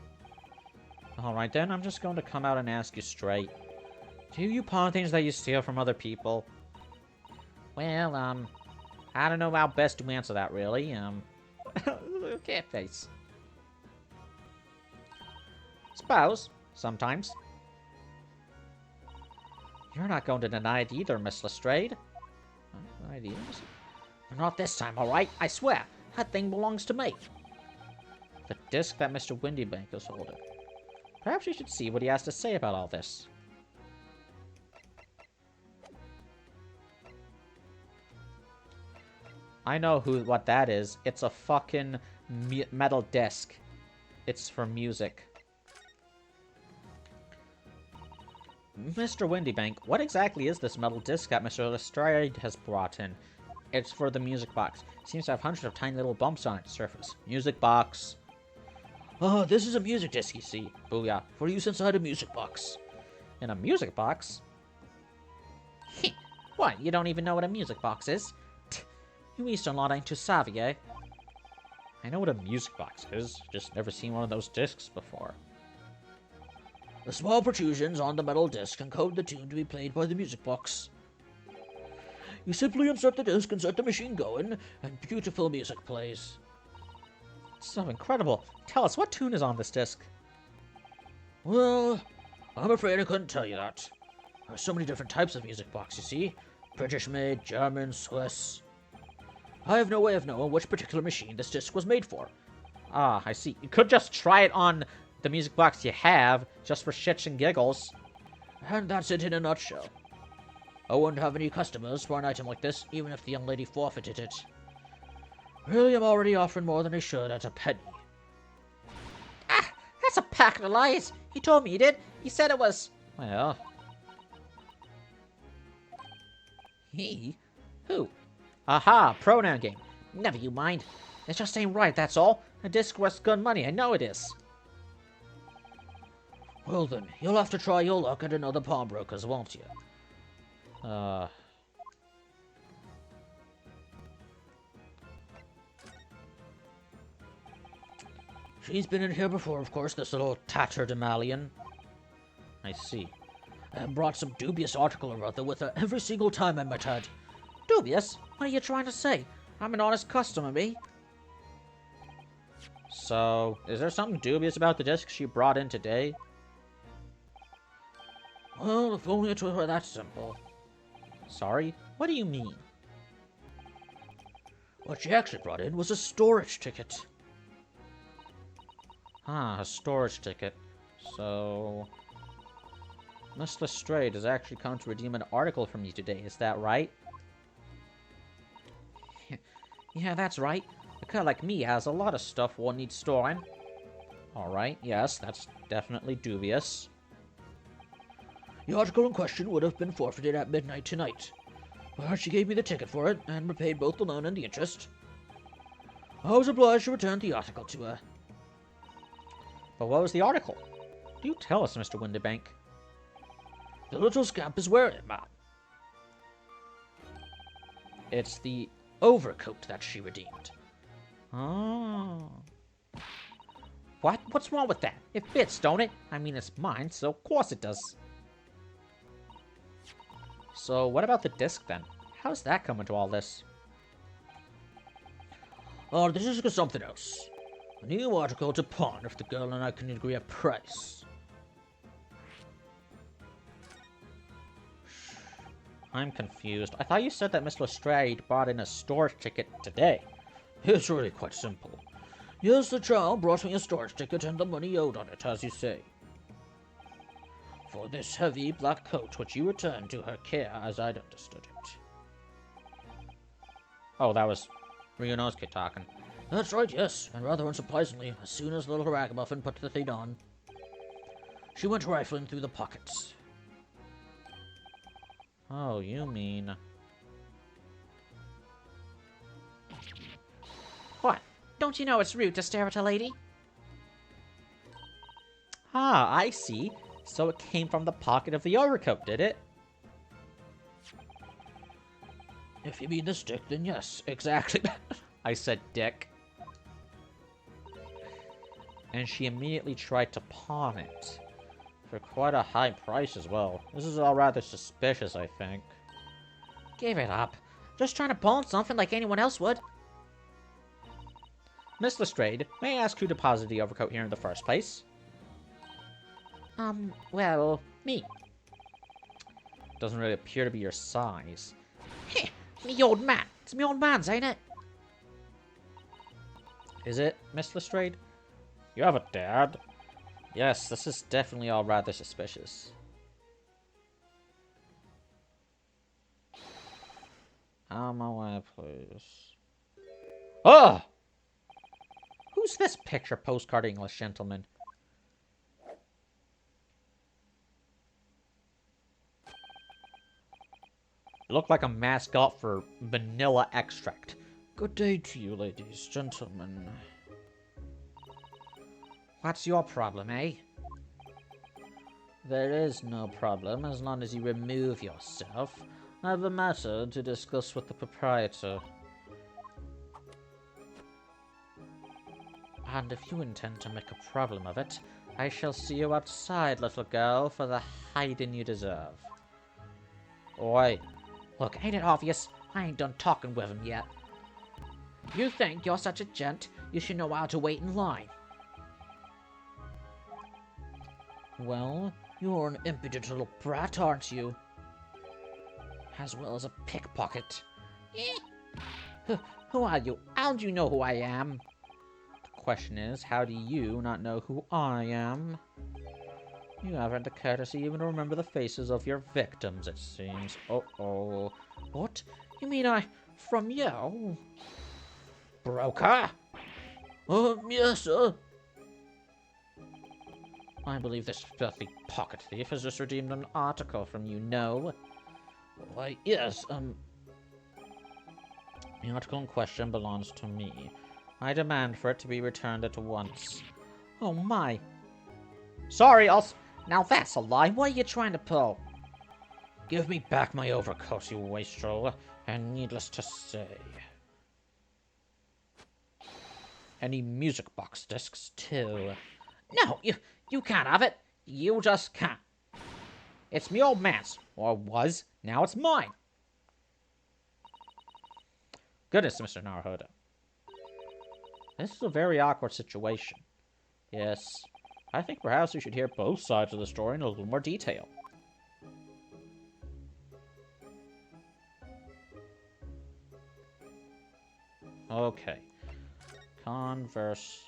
Alright then, I'm just going to come out and ask you straight. Do you pawn things that you steal from other people? Well, I don't know how best to answer that, really. Cat face. Suppose. Sometimes. You're not going to deny it either, Miss Lestrade. Not this time, alright? I swear. That thing belongs to me. The disc that Mr. Windybank is holding. Perhaps you should see what he has to say about all this. I know what that is. It's a fucking metal disc. It's for music. Mr. Windybank, what exactly is this metal disc that Mr. Lestrade has brought in? It's for the music box. It seems to have hundreds of tiny little bumps on its surface. Music box. Oh, this is a music disc, you see. Booyah. For use inside a music box. In a music box? What, you don't even know what a music box is? You Eastern lot ain't too savvy, eh? I know what a music box is, just never seen one of those discs before. The small protrusions on the metal disc encode the tune to be played by the music box. You simply insert the disc and set the machine going, and beautiful music plays. So incredible. Tell us, what tune is on this disc? Well, I'm afraid I couldn't tell you that. There are so many different types of music box, you see. British-made, German, Swiss. I have no way of knowing which particular machine this disc was made for. Ah, I see. You could just try it on the music box you have, just for shits and giggles. And that's it in a nutshell. I wouldn't have any customers for an item like this, even if the young lady forfeited it. Really, I'm already offering more than I should at a penny. Ah, that's a pack of lies. He told me he did. He said it was... Well... He? Who? Aha, pronoun game. Never you mind. It just ain't right, that's all. A disc worth good money, I know it is. Well then, you'll have to try your luck at another pawnbroker's, won't you? She's been in here before, of course, this little tatterdemalion. I see. And brought some dubious article or other with her every single time I met her. Dubious? What are you trying to say? I'm an honest customer, me. So, is there something dubious about the disc she brought in today? Well, if only it were that simple. Sorry? What do you mean? What she actually brought in was a storage ticket. Ah, a storage ticket. So... Miss Lestrade has actually come to redeem an article from you today, is that right? Yeah, that's right. A guy like me has a lot of stuff one needs storing. Alright, yes, that's definitely dubious. The article in question would have been forfeited at midnight tonight. But she gave me the ticket for it, and repaid both the loan and the interest. I was obliged to return the article to her. But what was the article? Do tell us, Mr. Windybank. The little scamp is wearing it, ma'am. It's the overcoat that she redeemed. Oh. What? What's wrong with that? It fits, don't it? I mean, it's mine, so of course it does. So, what about the disc, then? How's that come into all this? Oh, this is something else. A new article to pawn if the girl and I can agree a price. I'm confused. I thought you said that Miss Lestrade brought in a storage ticket today. It's really quite simple. Yes, the child brought me a storage ticket and the money owed on it, as you say. For this heavy black coat which you returned to her care as I'd understood it. Oh, that was Ryunosuke talking. That's right, yes, and rather unsurprisingly, as soon as the little ragamuffin put the thing on, she went rifling through the pockets. Oh, you mean... What? Don't you know it's rude to stare at a lady? Ah, I see. So it came from the pocket of the overcoat, did it? If you mean the stick, then yes, exactly. I said dick. And she immediately tried to pawn it. For quite a high price as well. This is all rather suspicious, I think. Give it up. Just trying to pawn something like anyone else would. Miss Lestrade, may I ask who deposited the overcoat here in the first place? Well, me. Doesn't really appear to be your size. Heh, me old man. It's me old man's, ain't it? Is it, Miss Lestrade? You have a dad? Yes, this is definitely all rather suspicious. Out of my way, please. Oh! Who's this picture postcard English gentleman? Look like a mascot for vanilla extract. Good day to you, ladies, gentlemen. What's your problem, eh? There is no problem as long as you remove yourself. I have a matter to discuss with the proprietor. And if you intend to make a problem of it, I shall see you outside, little girl, for the hiding you deserve. Oi. Look, ain't it obvious? I ain't done talking with him yet. You think you're such a gent, you should know how to wait in line. Well, you're an impudent little brat, aren't you? As well as a pickpocket. Who are you? How do you know who I am? The question is, how do you not know who I am? You haven't the courtesy even to remember the faces of your victims, it seems. Uh-oh. What? You mean from you? Broker? Yes, sir. I believe this filthy pocket thief has just redeemed an article from you, no? Why, yes, The article in question belongs to me. I demand for it to be returned at once. Oh my. Sorry, Now that's a lie. What are you trying to pull? Give me back my overcoat, you wastrel, and needless to say... Any music box discs, too. No, you can't have it. You just can't. It's me old man's. Or was. Now it's mine. Goodness, Mr. Naruhodo. This is a very awkward situation. Yes, I think perhaps we should hear both sides of the story in a little more detail. Okay. Converse.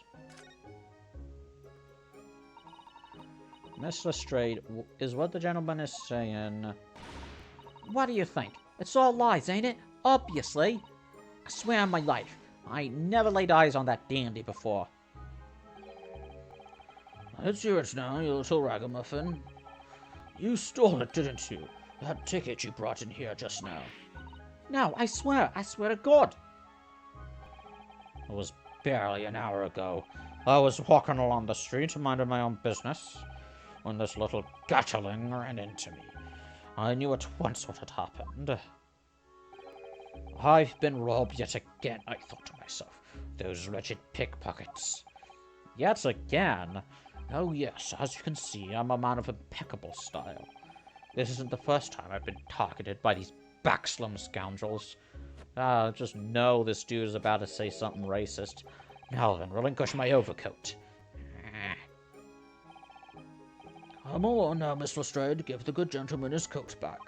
Miss Lestrade, is what the gentleman is saying... What do you think? It's all lies, ain't it? Obviously. I swear on my life, I never laid eyes on that dandy before. Let's hear it now, you little ragamuffin. You stole it, didn't you? That ticket you brought in here just now. No, I swear to God. It was barely an hour ago. I was walking along the street, minding my own business, when this little gatchling ran into me. I knew at once what had happened. I've been robbed yet again, I thought to myself. Those wretched pickpockets. Yet again? Oh yes, as you can see, I'm a man of impeccable style. This isn't the first time I've been targeted by these backslum scoundrels. I just know this dude is about to say something racist. Now then, relinquish my overcoat. Come along now, Miss Lestrade. Give the good gentleman his coat back.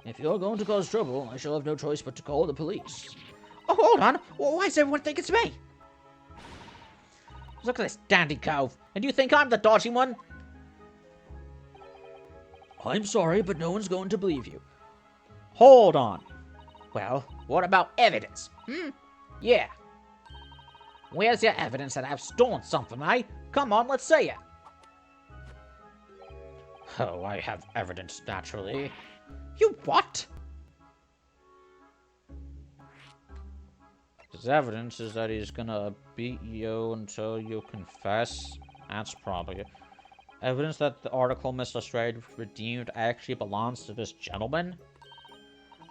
If you're going to cause trouble, I shall have no choice but to call the police. Oh, hold on. Why does everyone think it's me? Look at this dandy cove. And you think I'm the dodgy one? I'm sorry, but no one's going to believe you. Hold on. Well, what about evidence? Yeah. Where's your evidence that I've stolen something, eh? Come on, let's see it. Oh, I have evidence, naturally. You what? His evidence is that he's gonna beat you until you confess. That's probably it. Evidence that the article Miss Lestrade redeemed actually belongs to this gentleman?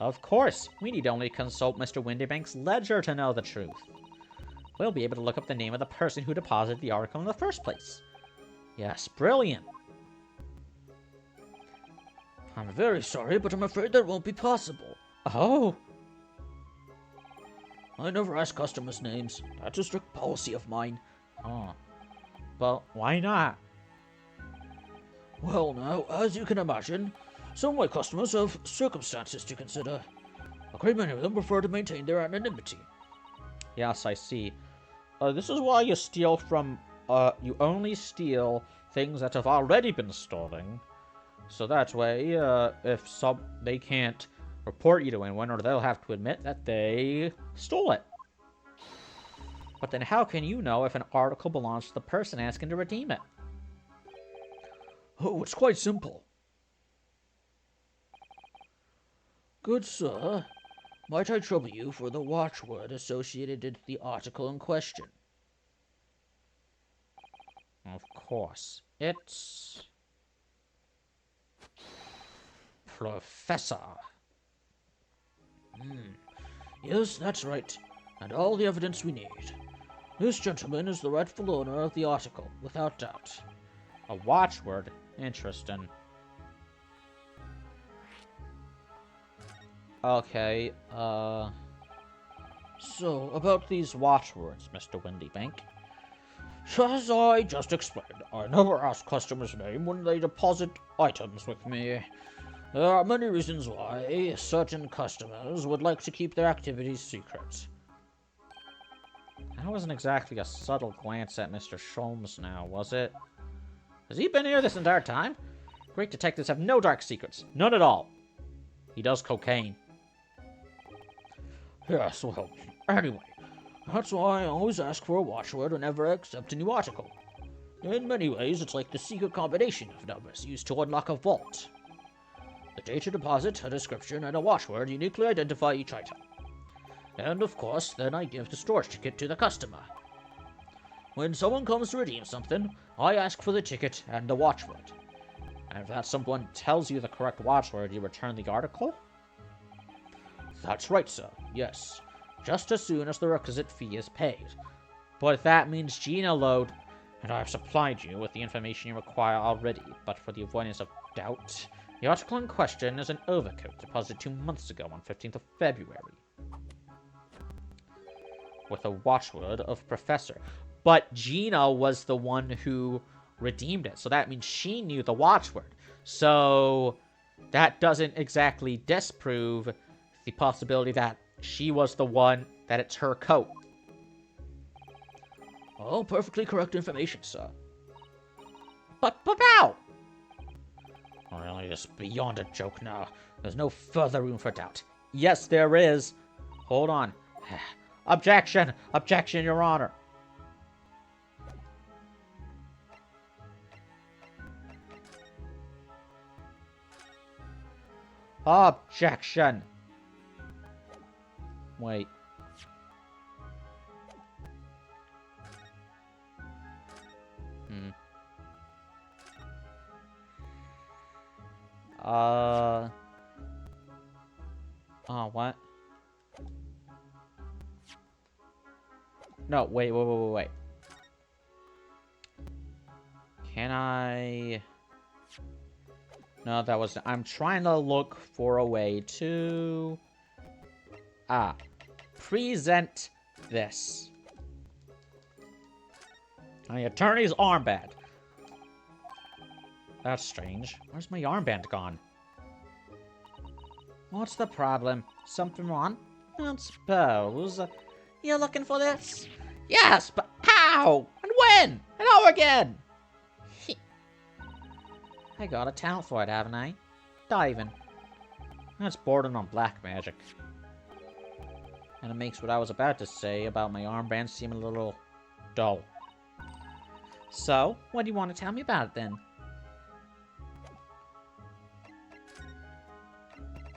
Of course, we need only consult Mr. Windybank's ledger to know the truth. We'll be able to look up the name of the person who deposited the article in the first place. Yes, brilliant. I'm very sorry, but I'm afraid that won't be possible. Oh, I never ask customers' names. That's a strict policy of mine. oh. Well, why not? Well, now, as you can imagine, some of my customers have circumstances to consider. A great many of them prefer to maintain their anonymity. Yes, I see. This is why you steal from, you only steal things that have already been stolen. So that way, if they can't report you to anyone, or they'll have to admit that they stole it. But then how can you know if an article belongs to the person asking to redeem it? Oh, it's quite simple. Good sir, might I trouble you for the watchword associated with the article in question? Of course. It's... Professor. Yes, that's right, and all the evidence we need. This gentleman is the rightful owner of the article, without doubt. A watchword? Interesting. Okay, So, about these watchwords, Mr. Windybank. As I just explained, I never ask customers' name when they deposit items with me. There are many reasons why certain customers would like to keep their activities secret. That wasn't exactly a subtle glance at Mr. Sholmes now, was it? Has he been here this entire time? Great detectives have no dark secrets. None at all. He does cocaine. Yes, well, anyway, that's why I always ask for a watchword whenever I accept a new article. In many ways, it's like the secret combination of numbers used to unlock a vault. The date of deposit, a description, and a watchword uniquely identify each item. And of course, then I give the storage ticket to the customer. When someone comes to redeem something, I ask for the ticket and the watchword. And if that someone tells you the correct watchword, you return the article? That's right, sir. Yes. Just as soon as the requisite fee is paid. But that means Gina load, and I have supplied you with the information you require already, but for the avoidance of doubt, the article in question is an overcoat deposited 2 months ago on 15th of February. With a watchword of Professor. But Gina was the one who redeemed it, so that means she knew the watchword. So that doesn't exactly disprove the possibility that she was the one, that it's her coat. All perfectly correct information, sir. But how? Really, it's beyond a joke now. There's no further room for doubt. Yes, there is. Hold on. Objection! Objection, Your Honor. Objection! Wait. Oh, what? No, wait. Can I... No, that wasn't... I'm trying to look for a way to... present this. My attorney's armband. That's strange. Where's my armband gone? What's the problem? Something wrong? I don't suppose. You're looking for this? Yes, but how? And when? And how again? I got a talent for it, haven't I? Diving. That's bordering on black magic. And it makes what I was about to say about my armband seem a little dull. So, what do you want to tell me about it then?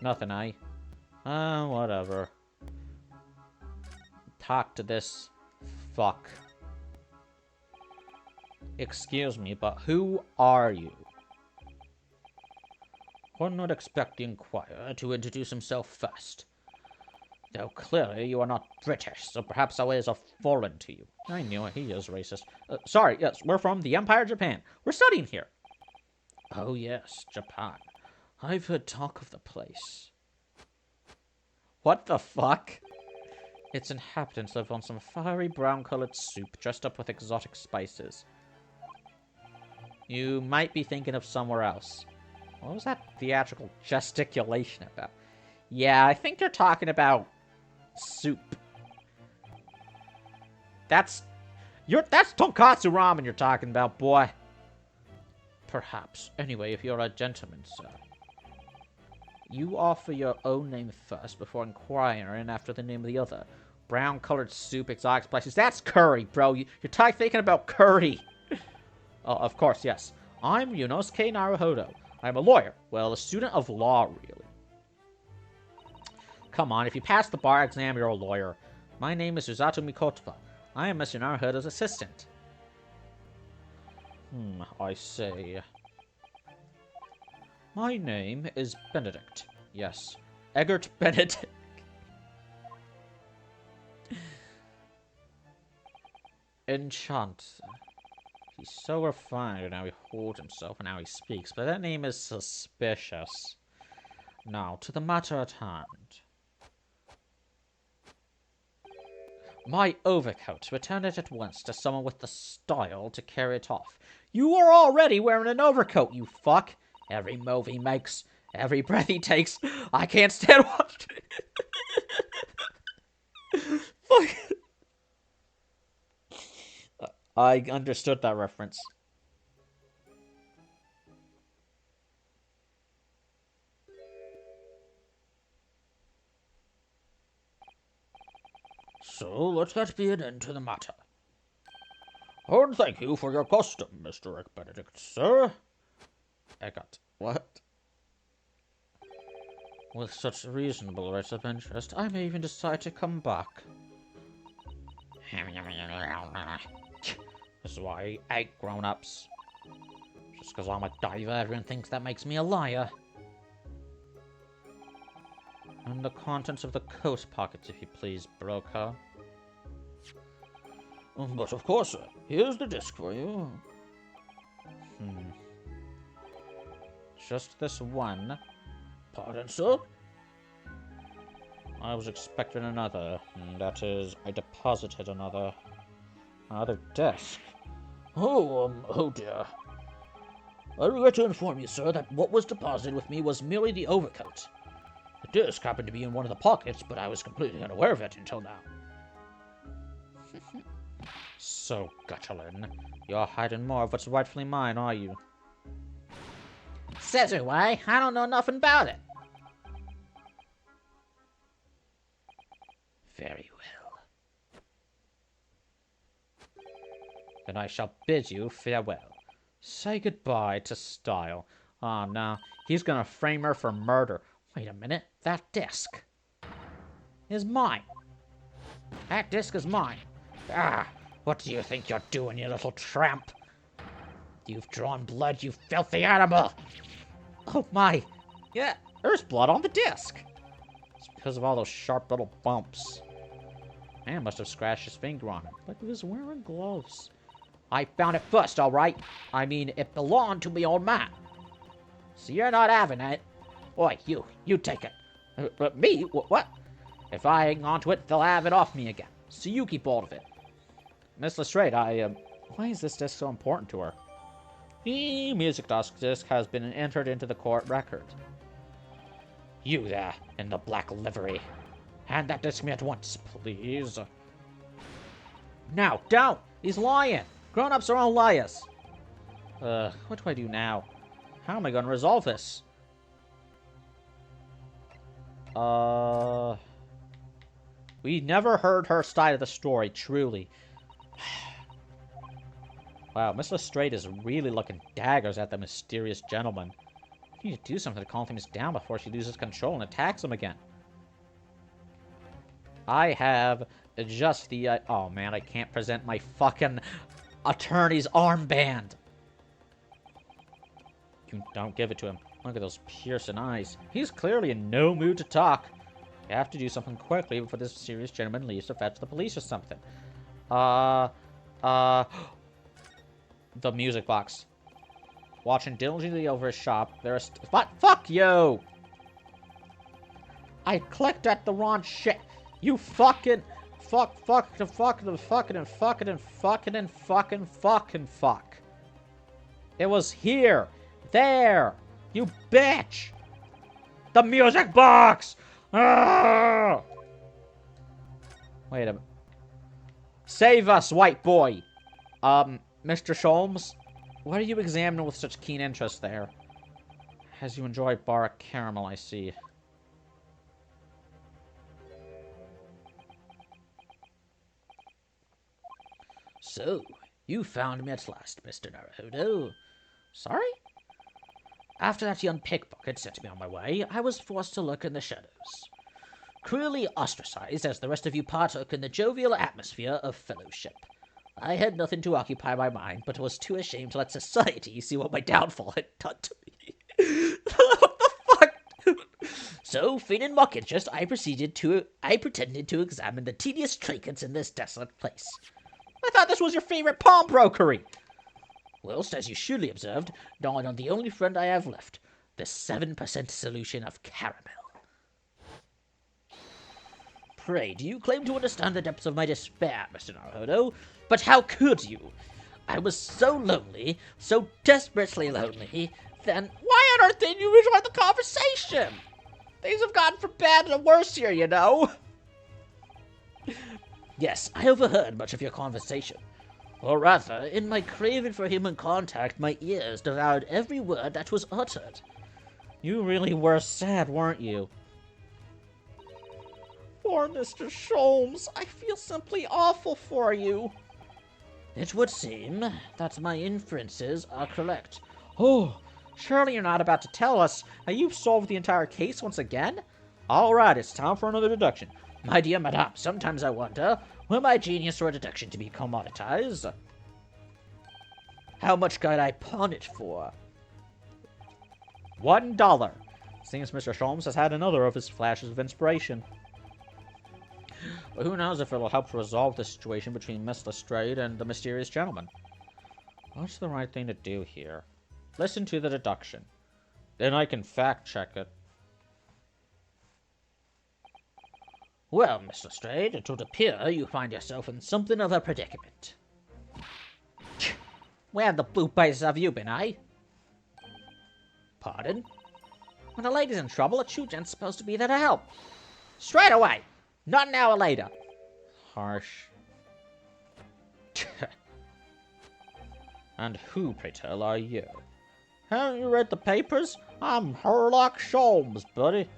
Nothing, whatever. talk to this fuck. Excuse me, but who are you? One would expect the inquirer to introduce himself first. Though clearly you are not British, so perhaps our ways are foreign to you. I knew it. He is racist. Sorry, yes, we're from the Empire of Japan. We're studying here. Oh yes, Japan. I've heard talk of the place. What the fuck? Its inhabitants live on some fiery brown-colored soup dressed up with exotic spices. You might be thinking of somewhere else. What was that theatrical gesticulation about? Yeah, I think you're talking about soup. That's tonkatsu ramen you're talking about, boy. Perhaps. Anyway, if you're a gentleman, sir, you offer your own name first before inquiring after the name of the other. Brown-colored soup, exotic spices. That's curry, bro. You're thinking about curry. Oh, of course, yes. I'm Yunosuke Naruhodo. I'm a lawyer. Well, a student of law, really. Come on, if you pass the bar exam, you're a lawyer. My name is Uzato Mikotoba. I am Mr. Naruhodo's assistant. I see. My name is Benedict. Yes, Eggert Benedict. Enchant. He's so refined in how he holds himself and how he speaks, but that name is suspicious. Now, to the matter at hand. My overcoat. Return it at once to someone with the style to carry it off. You are already wearing an overcoat, you fuck. Every move he makes, every breath he takes, I can't stand watching. Fuck. I understood that reference. So, let that be an end to the matter. And thank you for your custom, Mr. Benedict, sir. Eggert. What? With such reasonable rates of interest, I may even decide to come back. This is why I hate grown-ups. Just because I'm a diver, everyone thinks that makes me a liar. And the contents of the coat pockets, if you please, broker. But of course, sir. Here's the disc for you. Just this one. Pardon, sir? I was expecting another. That is, I deposited another disc. Oh dear. I regret to inform you, sir, that what was deposited with me was merely the overcoat. The disc happened to be in one of the pockets, but I was completely unaware of it until now. So, Gutchelin, you're hiding more of what's rightfully mine, are you? Says who, eh? I don't know nothing about it. Very well. Then I shall bid you farewell. Say goodbye to style. Oh, no. He's gonna frame her for murder. Wait a minute. That disc is mine. That disc is mine. Ah, what do you think you're doing, you little tramp? You've drawn blood, you filthy animal. Oh, my. Yeah, there's blood on the disc. It's because of all those sharp little bumps. Man must have scratched his finger on it. Like he was wearing gloves. I found it first, all right. I mean, it belonged to me old man. So you're not having it. Boy, you take it. But me? What? If I hang on to it, they'll have it off me again. So you keep hold of it. Miss Lestrade, why is this disc so important to her? The music disc has been entered into the court record. You there, in the black livery. Hand that disc me at once, please. Now, don't! He's lying! Grown-ups are all liars! What do I do now? How am I gonna resolve this? We never heard her side of the story, truly. Wow, Miss Lestrade is really looking daggers at the mysterious gentleman. We need to do something to calm things down before she loses control and attacks him again. I have adjust the, oh man, I can't present my fucking attorney's armband. You don't give it to him. Look at those piercing eyes. He's clearly in no mood to talk. You have to do something quickly before this mysterious gentleman leaves to fetch the police or something. The music box. Watching diligently over his shop, there's... What? Fuck you! I clicked at the wrong shit. You fucking... Fuck. It was here. There. You bitch. The music box! Ah! Wait a minute. Save us, white boy! Mr. Sholmes? What are you examining with such keen interest there? As you enjoy bar caramel, I see. So, you found me at last, Mr. Naruhodo. Sorry? After that young pickpocket sent me on my way, I was forced to lurk in the shadows. Cruelly ostracized as the rest of you partook in the jovial atmosphere of fellowship. I had nothing to occupy my mind, but was too ashamed to let society see what my downfall had done to me. What the fuck? So, feigning mock interest, I pretended to examine the tedious trinkets in this desolate place. I thought this was your favorite pawnbrokery! Whilst, as you surely observed, gnawing on the only friend I have left, the 7% solution of caramel. Pray, do you claim to understand the depths of my despair, Mr. Naruhodo? But how could you? I was so lonely, so desperately lonely, then... Why on earth didn't you rejoin the conversation? Things have gotten from bad to worse here, you know? Yes, I overheard much of your conversation. Or rather, in my craving for human contact, my ears devoured every word that was uttered. You really were sad, weren't you? Poor Mr. Sholmes, I feel simply awful for you. It would seem that my inferences are correct. Oh, surely you're not about to tell us that you've solved the entire case once again? All right, it's time for another deduction. My dear madame, sometimes I wonder, were my genius or deduction to be commoditized? How much could I pawn it for? $1. Seems Mr. Sholmes has had another of his flashes of inspiration. But who knows if it'll help to resolve the situation between Miss Lestrade and the mysterious gentleman. What's the right thing to do here? Listen to the deduction. Then I can fact-check it. Well, Miss Lestrade, it would appear you find yourself in something of a predicament. Where the blue places have you been, eh? Pardon? When a lady's in trouble, a true gent's supposed to be there to help. Straight away! Not an hour later. Harsh. And who, pray tell, are you? Haven't you read the papers? I'm Herlock Sholmes, buddy.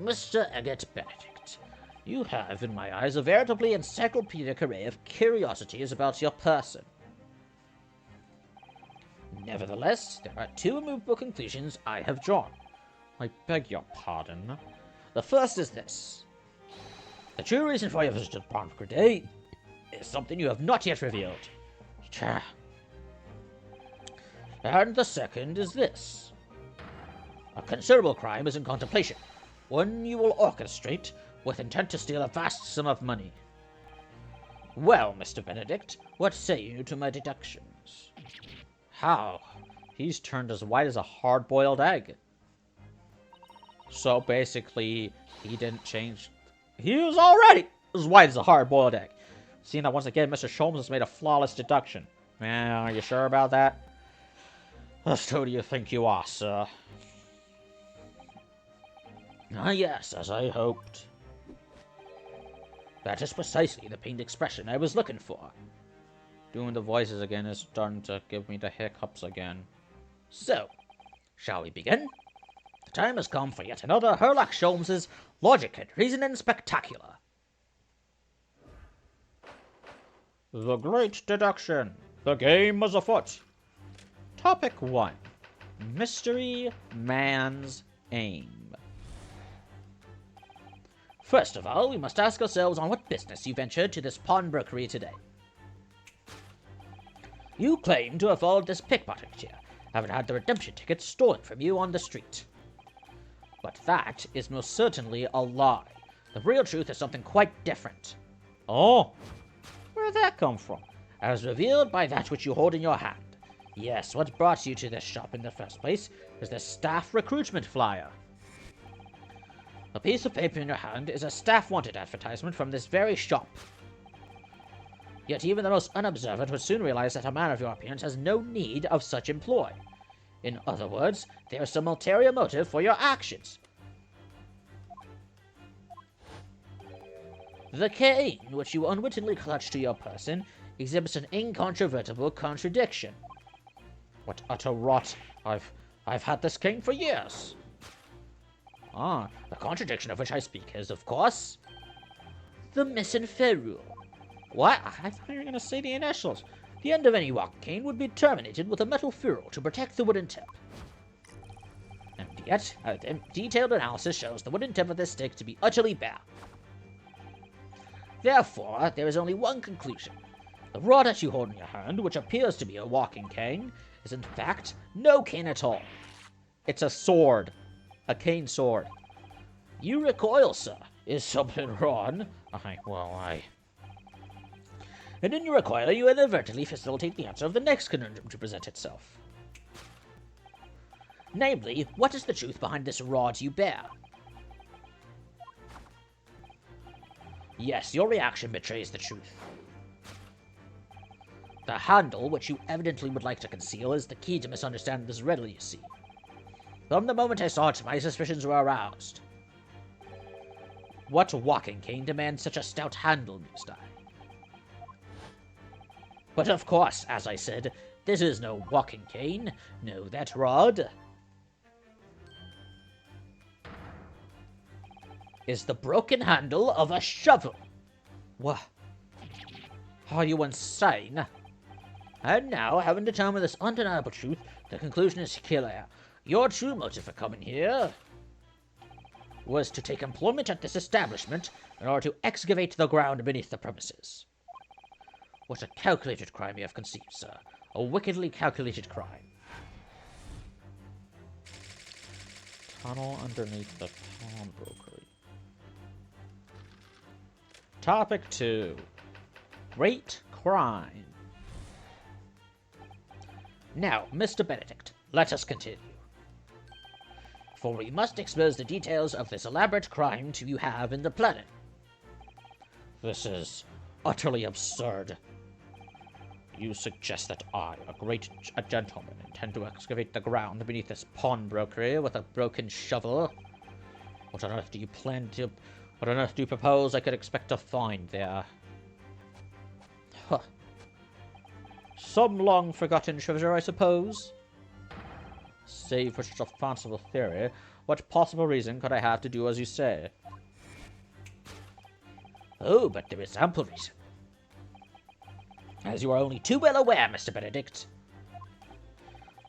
Mr. Eggert Benedict, you have, in my eyes, a veritably encyclopedic array of curiosities about your person. Nevertheless, there are two immovable conclusions I have drawn. I beg your pardon. The first is this. The true reason for your visit to Bromford Day is something you have not yet revealed. And the second is this. A considerable crime is in contemplation, one you will orchestrate with intent to steal a vast sum of money. Well, Mr. Benedict, what say you to my deductions? How? He's turned as white as a hard-boiled egg. So basically, he didn't change. He was already as white as a hard-boiled egg. Seeing that once again, Mr. Sholmes has made a flawless deduction. Man, are you sure about that? Just who do you think you are, sir? Ah, yes, as I hoped. That is precisely the pained expression I was looking for. Doing the voices again is starting to give me the hiccups again. So, shall we begin? The time has come for yet another Herlock Sholmes' Logic and Reasoning Spectacular. The Great Deduction. The game is afoot. Topic 1. Mystery Man's Aim. First of all, we must ask ourselves on what business you ventured to this pawnbrokery today. You claim to have followed this pickpocket here, having had the redemption tickets stolen from you on the street. But that is most certainly a lie. The real truth is something quite different. Oh, where did that come from? As revealed by that which you hold in your hand. Yes, what brought you to this shop in the first place is the staff recruitment flyer. A piece of paper in your hand is a staff wanted advertisement from this very shop. Yet even the most unobservant would soon realize that a man of your appearance has no need of such employ. In other words, there is some ulterior motive for your actions. The cane, which you unwittingly clutch to your person, exhibits an incontrovertible contradiction. What utter rot! I've had this cane for years. Ah, the contradiction of which I speak is, of course, the missing ferrule. What? I thought you were going to say the initials. The end of any walking cane would be terminated with a metal ferrule to protect the wooden tip. And yet, a detailed analysis shows the wooden tip of this stick to be utterly bare. Therefore, there is only one conclusion. The rod that you hold in your hand, which appears to be a walking cane, is in fact no cane at all. It's a sword. A cane sword. You recoil, sir. Is something wrong? And in your recoil, you inadvertently facilitate the answer of the next conundrum to present itself. Namely, what is the truth behind this rod you bear? Yes, your reaction betrays the truth. The handle, which you evidently would like to conceal, is the key to misunderstanding this riddle, you see. From the moment I saw it, my suspicions were aroused. What walking cane demands such a stout handle, mused I? But of course, as I said, this is no walking cane. No, that rod is the broken handle of a shovel. What? Are you insane? And now, having determined this undeniable truth, the conclusion is clear. Your true motive for coming here was to take employment at this establishment in order to excavate the ground beneath the premises. What a calculated crime you have conceived, sir. A wickedly calculated crime. Tunnel underneath the pawnbrokery. Topic 2. Great crime. Now, Mr. Benedict, let us continue. For we must expose the details of this elaborate crime to you have in the planning. This is utterly absurd. You suggest that I, a gentleman, intend to excavate the ground beneath this pawnbrokery with a broken shovel? What on earth do you propose I could expect to find there? Huh. Some long-forgotten treasure, I suppose? Save for such a fanciful theory, what possible reason could I have to do as you say? Oh, but there is ample reason. As you are only too well aware, Mr. Benedict.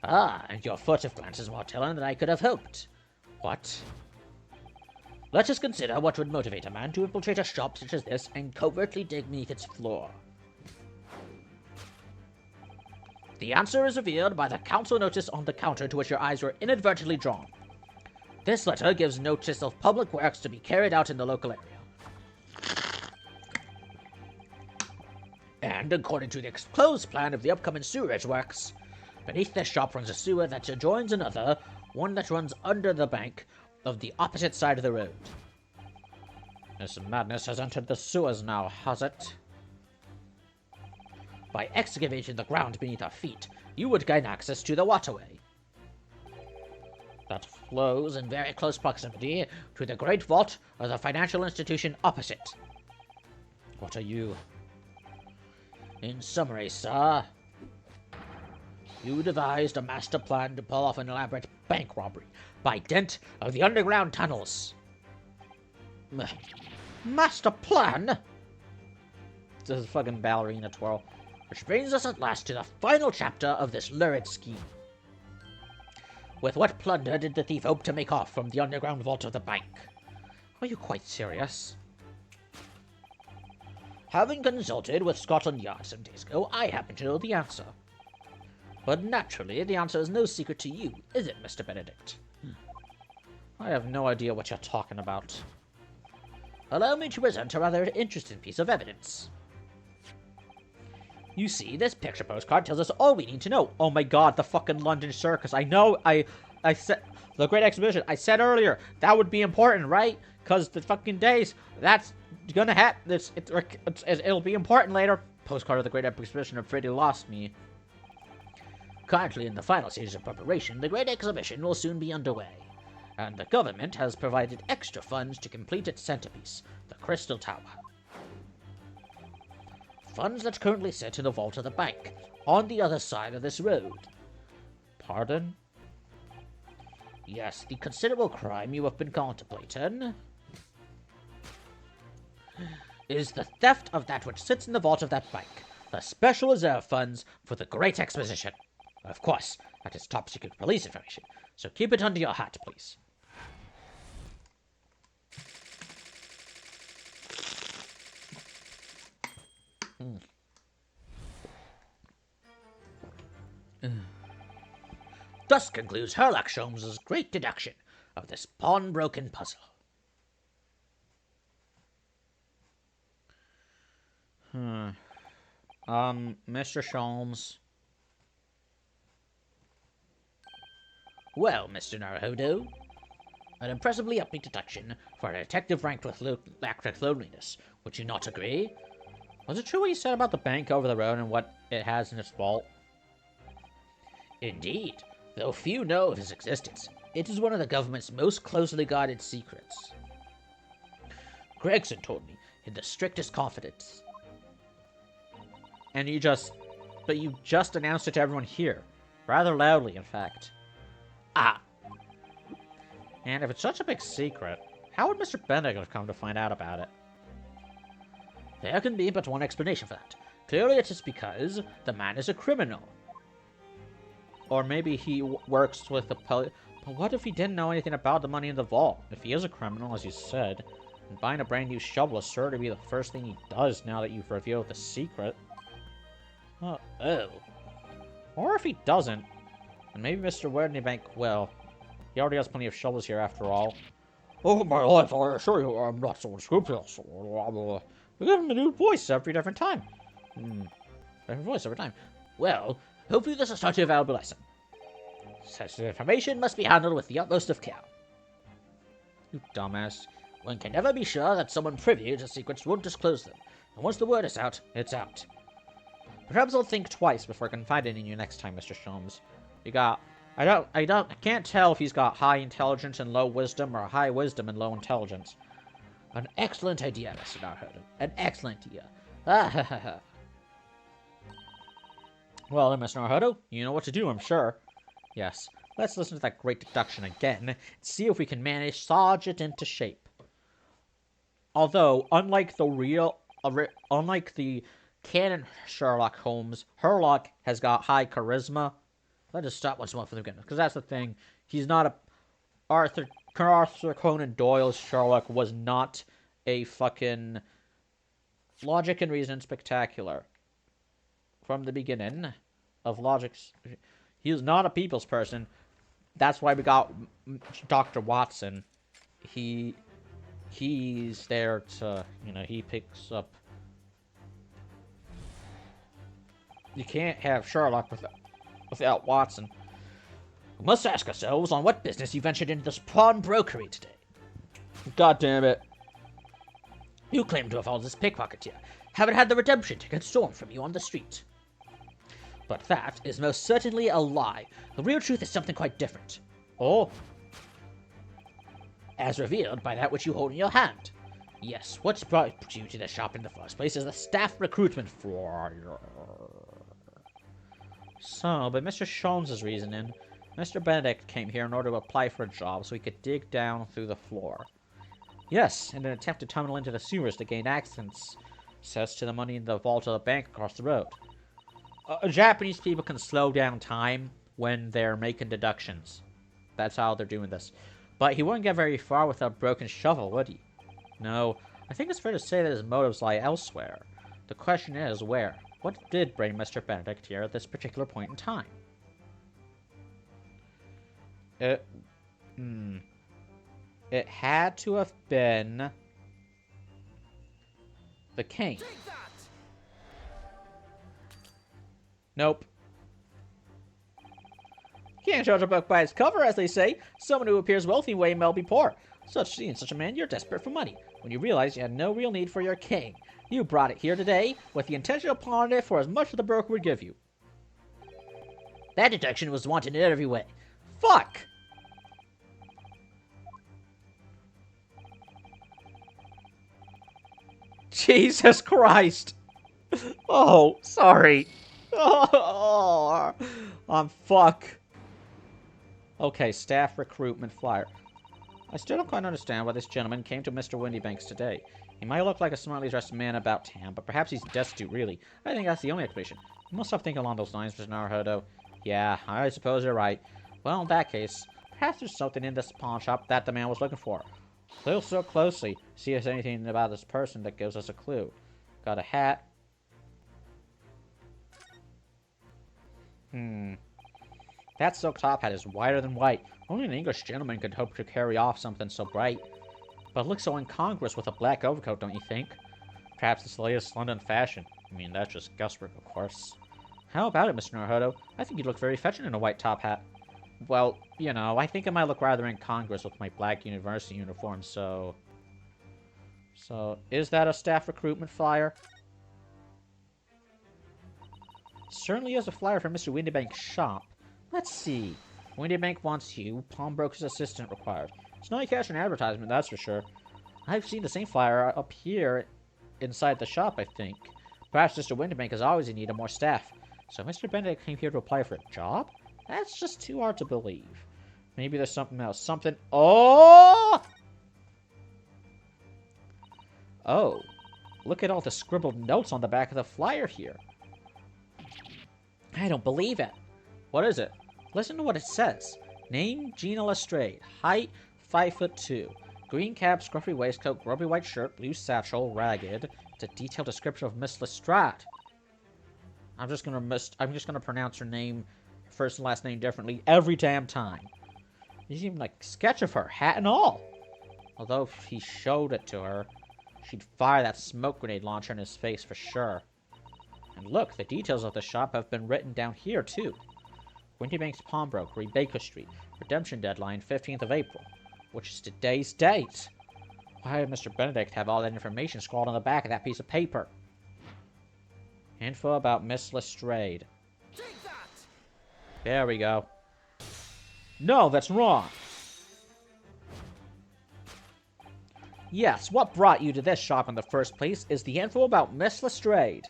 Ah, and your furtive glance is more telling than I could have hoped. What? Let us consider what would motivate a man to infiltrate a shop such as this and covertly dig beneath its floor. The answer is revealed by the council notice on the counter to which your eyes were inadvertently drawn. This letter gives notice of public works to be carried out in the local area. And according to the enclosed plan of the upcoming sewerage works, beneath this shop runs a sewer that adjoins another, one that runs under the bank of the opposite side of the road. This madness has entered the sewers now, has it? By excavating the ground beneath our feet, you would gain access to the waterway that flows in very close proximity to the great vault of the financial institution opposite. What are you? In summary, sir, you devised a master plan to pull off an elaborate bank robbery by dint of the underground tunnels. Master plan? This is fucking ballerina twirl. Which brings us at last to the final chapter of this lurid scheme. With what plunder did the thief hope to make off from the underground vault of the bank? Are you quite serious? Having consulted with Scotland Yard some days ago, I happen to know the answer. But naturally, the answer is no secret to you, is it, Mr. Benedict? I have no idea what you're talking about. Allow me to present a rather interesting piece of evidence. You see, this picture postcard tells us all we need to know. Oh my god, the fucking London Circus. I know, I said, the Great Exhibition, I said earlier, that would be important, right? Because the fucking days, that's gonna happen, it'll be important later. Postcard of the Great Exhibition, I'm afraid you lost me. Currently in the final stages of preparation, the Great Exhibition will soon be underway, and the government has provided extra funds to complete its centerpiece, the Crystal Tower. Funds that currently sit in the vault of the bank, on the other side of this road. Pardon? Yes, the considerable crime you have been contemplating is the theft of that which sits in the vault of that bank, the special reserve funds for the Great Exposition. Of course, that is top secret police information, so keep it under your hat, please. Thus concludes Sherlock Holmes's great deduction of this pawnbroken puzzle. Mr. Sholmes. Well, Mr. Naruhodo, an impressively upbeat deduction for a detective ranked with loneliness. Would you not agree? Was it true what you said about the bank over the road and what it has in its vault? Indeed, though few know of its existence, it is one of the government's most closely guarded secrets. Gregson told me in the strictest confidence. And you just announced it to everyone here. Rather loudly, in fact. Ah. And if it's such a big secret, how would Mr. Benedict have come to find out about it? There can be but one explanation for that. Clearly it is because the man is a criminal. Or maybe he works with the police. But what if he didn't know anything about the money in the vault? If he is a criminal, as you said, and buying a brand new shovel is sure to be the first thing he does now that you've revealed the secret. Oh. Or if he doesn't, and maybe Mr. Werdenbank will. He already has plenty of shovels here after all. Oh my life, I assure you I'm not so unscrupulous. We give him a new voice every different time. Different voice every time. Well, hopefully this will start your valuable lesson. Such information must be handled with the utmost of care. You dumbass. One can never be sure that someone privy to secrets won't disclose them, and once the word is out, it's out. Perhaps I'll think twice before confiding in you next time, Mr. Sholmes. I can't tell if he's got high intelligence and low wisdom, or high wisdom and low intelligence. An excellent idea, Mr. Naruhodo. An excellent idea. Well then, Mr. Naruhodo, you know what to do, I'm sure. Yes, let's listen to that great deduction again, and see if we can manage Sarge it into shape. Although, unlike the canon Sherlock Holmes, Herlock has got high charisma. Let us start once more from the beginning. Because that's the thing. He's not a... Arthur Conan Doyle's Sherlock was not a fucking... Logic and Reason Spectacular. From the beginning of Logic... He was not a people's person. That's why we got Dr. Watson. He's there to... he picks up... You can't have Sherlock without Watson. We must ask ourselves on what business you ventured into this pawnbrokery today. God damn it. You claim to have followed this pickpocketeer, having had the redemption ticket stolen from you on the street. But that is most certainly a lie. The real truth is something quite different. Oh. As revealed by that which you hold in your hand. Yes, what's brought you to the shop in the first place is the staff recruitment flyer. So, by Mr. Sholmes' reasoning, Mr. Benedict came here in order to apply for a job so he could dig down through the floor. Yes, in an attempt to tunnel into the sewers to gain access to the money in the vault of the bank across the road. Japanese people can slow down time when they're making deductions. That's how they're doing this. But he wouldn't get very far without a broken shovel, would he? No, I think it's fair to say that his motives lie elsewhere. The question is, where? What did bring Mr. Benedict here at this particular point in time? It had to have been the cane. Nope. Can't judge a book by its cover, as they say. Someone who appears wealthy may well be poor. Seeing such a man, you're desperate for money. When you realize you had no real need for your cane, you brought it here today with the intention of pawning it for as much as the broker would give you. That deduction was wanted in every way. Fuck! Jesus Christ! Oh, sorry. Oh, I'm fuck. Okay, staff recruitment flyer. I still don't quite understand why this gentleman came to Mr. Windybanks today. He might look like a smartly dressed man about town, but perhaps he's destitute, really. I think that's the only explanation. You must stop thinking along those lines, Mr. Naruhodo. Yeah, I suppose you're right. Well, in that case, perhaps there's something in this pawn shop that the man was looking for. Look so closely, see if there's anything about this person that gives us a clue. Got a hat. That silk top hat is whiter than white. Only an English gentleman could hope to carry off something so bright. But it looks so incongruous with a black overcoat, don't you think? Perhaps it's the latest London fashion. I mean, that's just guesswork, of course. How about it, Mr. Naruhodo? I think you'd look very fetching in a white top hat. Well, you know, I think it might look rather incongruous with my black university uniform, so... So, is that a staff recruitment flyer? Certainly is a flyer for Mr. Windybank's shop. Let's see. Windybank wants you. Pawnbroker's assistant required. It's not a cash and advertisement, that's for sure. I've seen the same flyer up here inside the shop, I think. Perhaps Mr. Windybank is always in need of more staff. So Mr. Benedict came here to apply for a job? That's just too hard to believe. Maybe there's something else. Something... Oh! Oh. Look at all the scribbled notes on the back of the flyer here. I don't believe it. What is it? Listen to what it says. Name, Gina Lestrade. Height, 5'2". Green cap, scruffy waistcoat, grubby white shirt, blue satchel, ragged. It's a detailed description of Miss Lestrade. I'm just gonna pronounce her name, first and last name differently every damn time. There's even like a sketch of her, hat and all. Although if he showed it to her, she'd fire that smoke grenade launcher in his face for sure. And look, the details of the shop have been written down here too. Windybank's Pawnbrokery, Baker Street. Redemption deadline, 15th of April. Which is today's date. Why did Mr. Benedict have all that information scrawled on the back of that piece of paper? Info about Miss Lestrade. There we go. No, that's wrong. Yes, what brought you to this shop in the first place is the info about Miss Lestrade.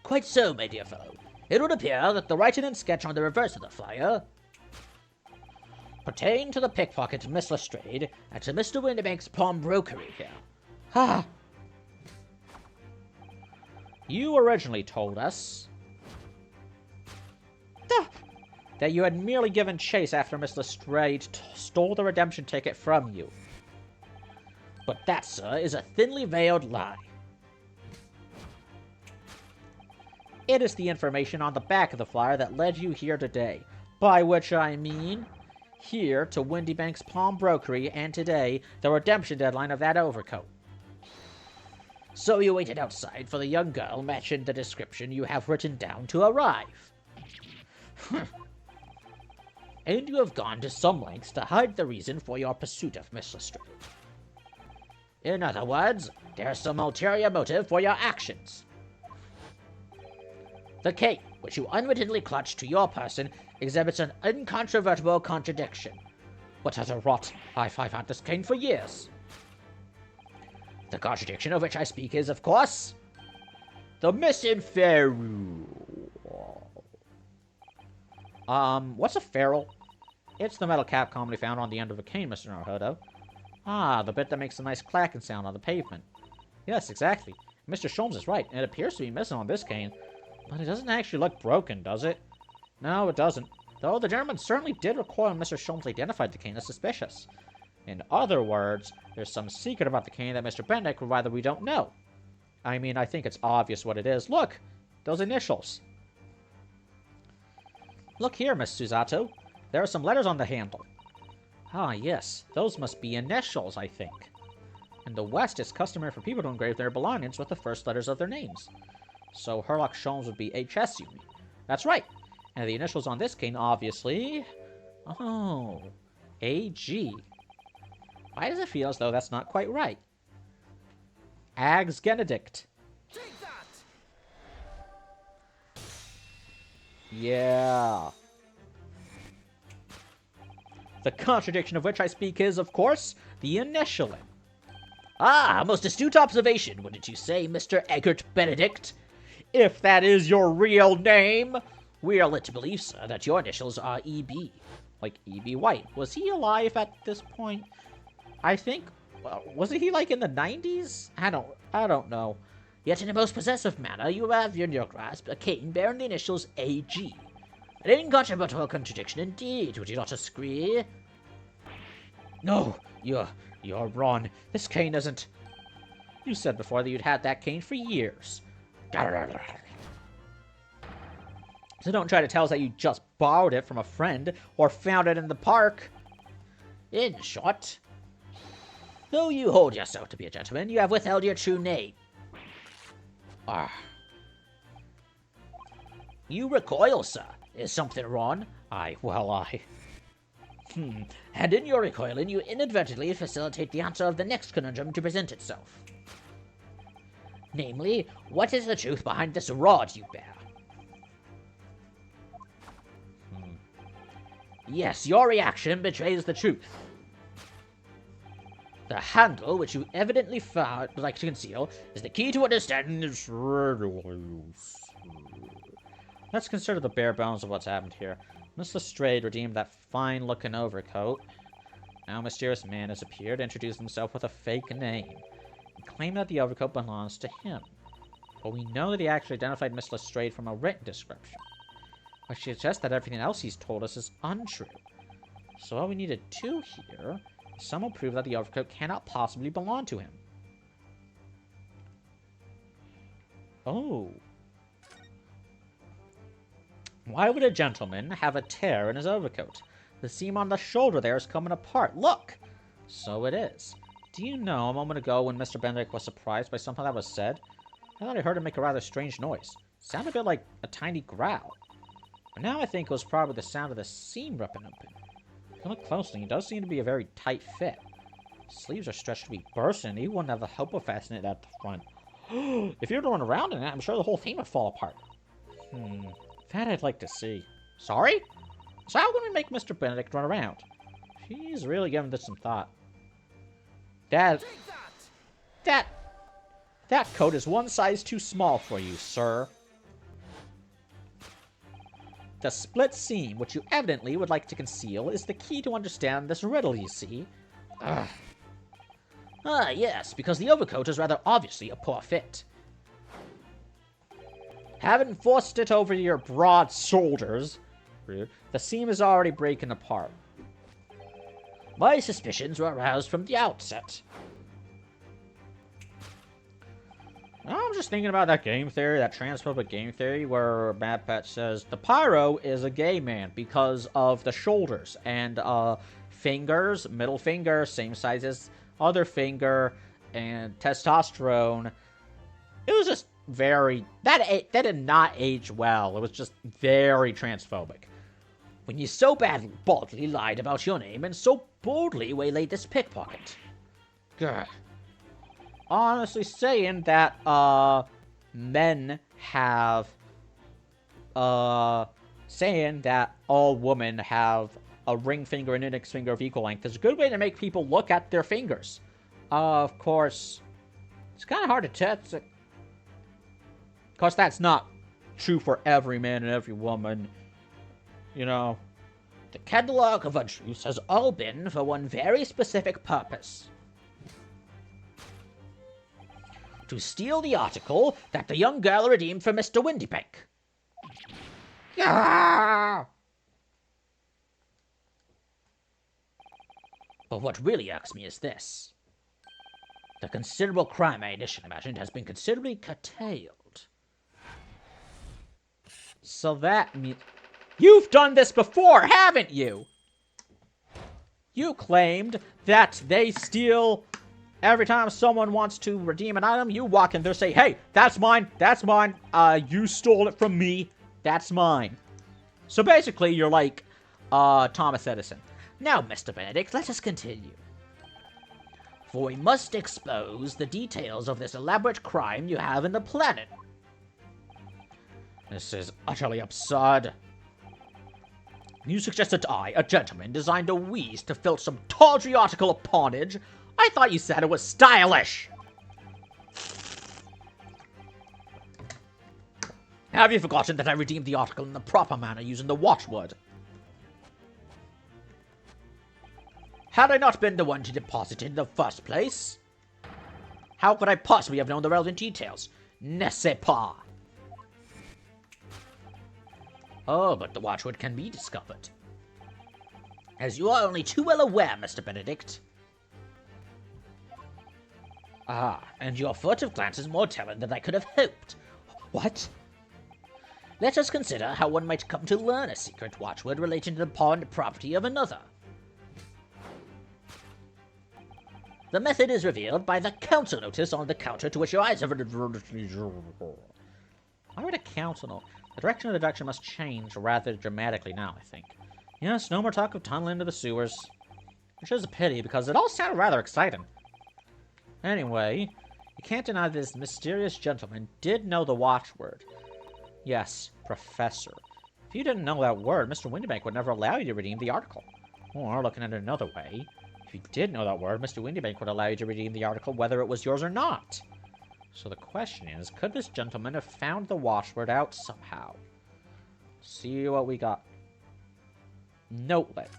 Quite so, my dear fellow. It would appear that the writing and sketch on the reverse of the flyer pertain to the pickpocket Miss Lestrade and to Mr. Windybank's pawnbrokery here. Ha! You originally told us that you had merely given chase after Miss Lestrade stole the redemption ticket from you. But that, sir, is a thinly veiled lie. It is the information on the back of the flyer that led you here today. By which I mean, here to Windybank's Pawnbrokery, and today, the redemption deadline of that overcoat. So you waited outside for the young girl matching the description you have written down to arrive. And you have gone to some lengths to hide the reason for your pursuit of Miss Lestrade. In other words, there's some ulterior motive for your actions. The cane, which you unwittingly clutched to your person, exhibits an incontrovertible contradiction. What utter rot! I've had this cane for years. The contradiction of which I speak is, of course, the missing ferrule. What's a ferrule? It's the metal cap commonly found on the end of a cane, Mr. Naruhodo. Ah, the bit that makes a nice clacking sound on the pavement. Yes, exactly. Mr. Sholmes is right. It appears to be missing on this cane. But it doesn't actually look broken, does it? No, it doesn't. Though the gentleman certainly did recall when Mr. Sholmes identified the cane as suspicious. In other words, there's some secret about the cane that Mr. Benedict would rather we don't know. I mean, I think it's obvious what it is. Look! Those initials. Look here, Miss Susato. There are some letters on the handle. Ah, yes. Those must be initials, I think. In the West, it's customary for people to engrave their belongings with the first letters of their names. So Herlock Sholmes would be HS, you mean? That's right. And the initials on this cane, obviously... Oh... AG. Why does it feel as though that's not quite right? Ags Genedict. Take that! Yeah. The contradiction of which I speak is, of course, the initialing. Ah, a most astute observation, wouldn't you say, Mr. Eggert Benedict? If that is your real name. We are led to believe, sir, that your initials are E.B. Like E.B. White. Was he alive at this point? I think... wasn't he like in the 90s? I don't know. Yet in a most possessive manner, you have in your grasp a cane bearing the initials A.G. An incontrovertible contradiction indeed, would you not agree? No, you're wrong. This cane isn't... You said before that you'd had that cane for years. So don't try to tell us that you just borrowed it from a friend or found it in the park. In short, though you hold yourself to be a gentleman, you have withheld your true name. Ah. You recoil, sir. Is something wrong? I... And in your recoiling, you inadvertently facilitate the answer of the next conundrum to present itself. Namely, what is the truth behind this rod you bear? Yes, your reaction betrays the truth. The handle, which you evidently found, like to conceal, is the key to understanding this riddle. Let's consider the bare bones of what's happened here. Miss Lestrade redeemed that fine-looking overcoat. Now a mysterious man has appeared, introduced himself with a fake name, and claimed that the overcoat belongs to him. But we know that he actually identified Miss Lestrade from a written description, which suggests that everything else he's told us is untrue. So all we need to do here is somehow prove that the overcoat cannot possibly belong to him. Oh. Why would a gentleman have a tear in his overcoat? The seam on the shoulder there is coming apart. Look! So it is. Do you know, a moment ago when Mr. Benedict was surprised by something that was said, I thought I heard him make a rather strange noise. It sounded a bit like a tiny growl. But now I think it was probably the sound of the seam ripping open. If you look closely, it does seem to be a very tight fit. The sleeves are stretched to be bursting, and he wouldn't have the hope of fastening it at the front. If you were to run around in it, I'm sure the whole thing would fall apart. That I'd like to see. Sorry? So how can we make Mr. Benedict run around? He's really giving this some thought. That coat is one size too small for you, sir. The split seam, which you evidently would like to conceal, is the key to understand this riddle, you see. Ugh. Ah, yes, because the overcoat is rather obviously a poor fit. Having forced it over your broad shoulders, the seam is already breaking apart. My suspicions were aroused from the outset. I'm just thinking about that game theory, that transphobic game theory, where Mad Pet says the Pyro is a gay man because of the shoulders and fingers, middle finger, same size as other finger, and testosterone. It was just very... That did not age well. It was just very transphobic. When you so boldly lied about your name and so boldly waylaid this pickpocket. Grr. Honestly saying that, men have, saying that all women have a ring finger and index finger of equal length is a good way to make people look at their fingers. Of course, it's kind of hard to test. Of course, that's not true for every man and every woman. You know, the catalog of untruths has all been for one very specific purpose. To steal the article that the young girl redeemed for Mr. Windybank. Ah! But what really irks me is this. The considerable crime I initially imagined has been considerably curtailed. So that means... You've done this before, haven't you? You claimed that they steal... Every time someone wants to redeem an item, you walk in there and say, hey, that's mine, you stole it from me, that's mine. So basically, you're like, Thomas Edison. Now, Mr. Benedict, let us continue. For we must expose the details of this elaborate crime you have in the planet. This is utterly absurd. You suggested I, a gentleman, designed a wheeze to filch some tawdry article of pawnage. I thought you said it was stylish. Have you forgotten that I redeemed the article in the proper manner using the watchword? Had I not been the one to deposit it in the first place? How could I possibly have known the relevant details? Ne sais pas. Oh, but the watchword can be discovered. As you are only too well aware, Mr. Benedict. Ah, and your furtive glance is more telling than I could have hoped. What? Let us consider how one might come to learn a secret watchword relating to the pawned property of another. The method is revealed by the council notice on the counter to which your eyes have... I read a council note. The direction of the deduction must change rather dramatically now, I think. Yes, no more talk of tunneling into the sewers. Which is a pity, because it all sounded rather exciting. Anyway, you can't deny that this mysterious gentleman did know the watchword. Yes, Professor. If you didn't know that word, Mr. Windybank would never allow you to redeem the article. Or, looking at it another way, if you did know that word, Mr. Windybank would allow you to redeem the article whether it was yours or not. So the question is, could this gentleman have found the watchword out somehow? See what we got. Notelet.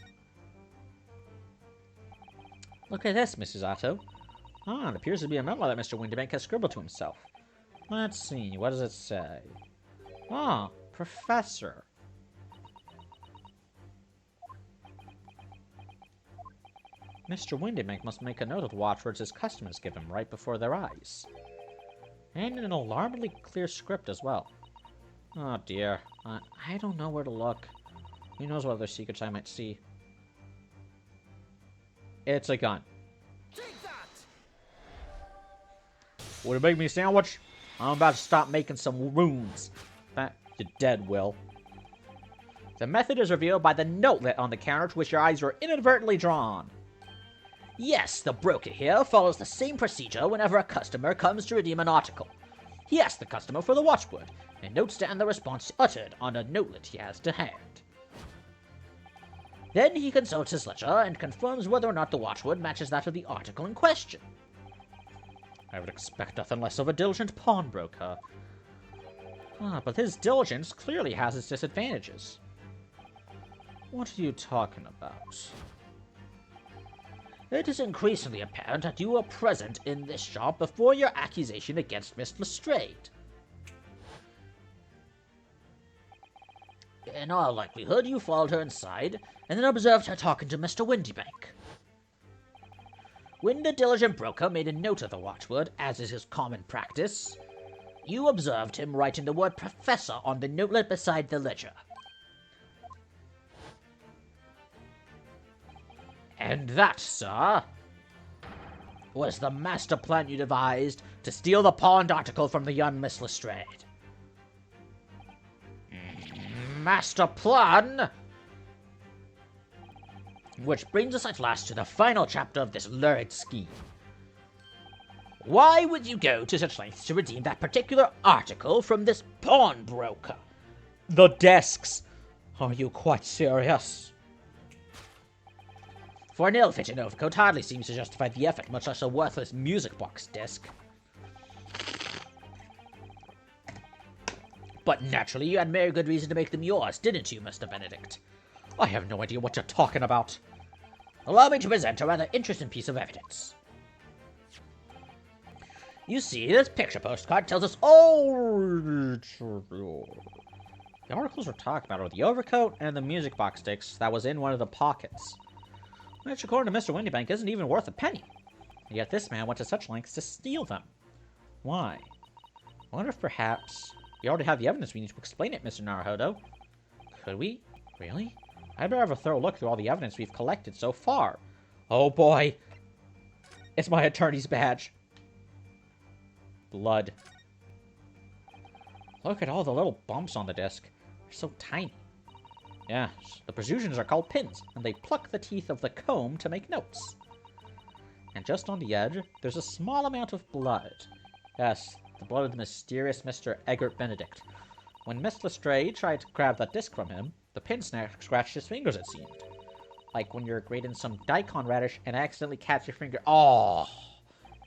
Look at this, Mrs. Otto. Ah, it appears to be a memo that Mr. Windybank has scribbled to himself. Let's see, what does it say? Ah, Professor. Mr. Windybank must make a note of the watchwords his customers give him right before their eyes. And in an alarmingly clear script as well. Oh dear. I don't know where to look. Who knows what other secrets I might see. It's a gun. Would it make me a sandwich? I'm about to stop making some runes. You're dead, Will. The method is revealed by the notelet on the counter to which your eyes were inadvertently drawn. Yes, the broker here follows the same procedure whenever a customer comes to redeem an article. He asks the customer for the watchword, and notes down the response uttered on a notelet he has to hand. Then he consults his ledger and confirms whether or not the watchword matches that of the article in question. I would expect nothing less of a diligent pawnbroker. But his diligence clearly has its disadvantages. What are you talking about? It is increasingly apparent that you were present in this shop before your accusation against Miss Lestrade. In all likelihood, you followed her inside, and then observed her talking to Mr. Windybank. When the diligent broker made a note of the watchword, as is his common practice, you observed him writing the word Professor on the notelet beside the ledger. And that, sir, was the master plan you devised to steal the pawned article from the young Miss Lestrade. Master plan? Which brings us at last to the final chapter of this lurid scheme. Why would you go to such lengths to redeem that particular article from this pawnbroker? The desks! Are you quite serious? For an ill-fitting overcoat hardly seems to justify the effort, much less a worthless music box disc. But naturally, you had very good reason to make them yours, didn't you, Mr. Benedict? I have no idea what you're talking about. Allow me to present a rather interesting piece of evidence. You see, this picture postcard tells us all... The articles we're talking about are the overcoat and the music box sticks that was in one of the pockets. which according to Mr. Windybank isn't even worth a penny. And yet this man went to such lengths to steal them. Why? I wonder if perhaps we already have the evidence we need to explain it, Mr. Naruhodo. Could we? Really? I'd better have a thorough look through all the evidence we've collected so far. Oh boy! It's my attorney's badge. Blood. Look at all the little bumps on the disc. They're so tiny. Yes, the protrusions are called pins, and they pluck the teeth of the comb to make notes. And just on the edge, there's a small amount of blood. Yes, the blood of the mysterious Mr. Eggert Benedict. When Miss Lestrade tried to grab that disc from him, the pin scratched his fingers, it seemed. Like when you're grating some daikon radish and accidentally catch your finger. Oh!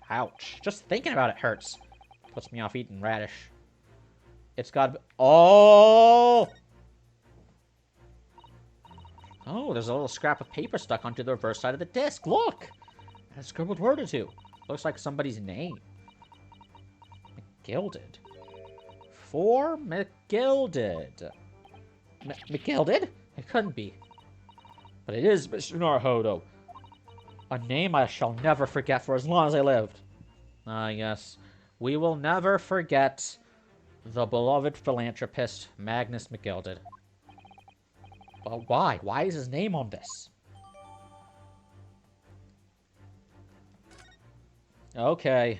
Ouch. Just thinking about it hurts. Puts me off eating radish. It's gotta be... Oh! Oh, there's a little scrap of paper stuck onto the reverse side of the disc. Look! And a scribbled word or two. Looks like somebody's name. McGilded. For McGilded. McGilded? It couldn't be. But it is Mr. Naruhodo. A name I shall never forget for as long as I lived. Ah, yes. We will never forget the beloved philanthropist, Magnus McGilded. But why? Why is his name on this? Okay.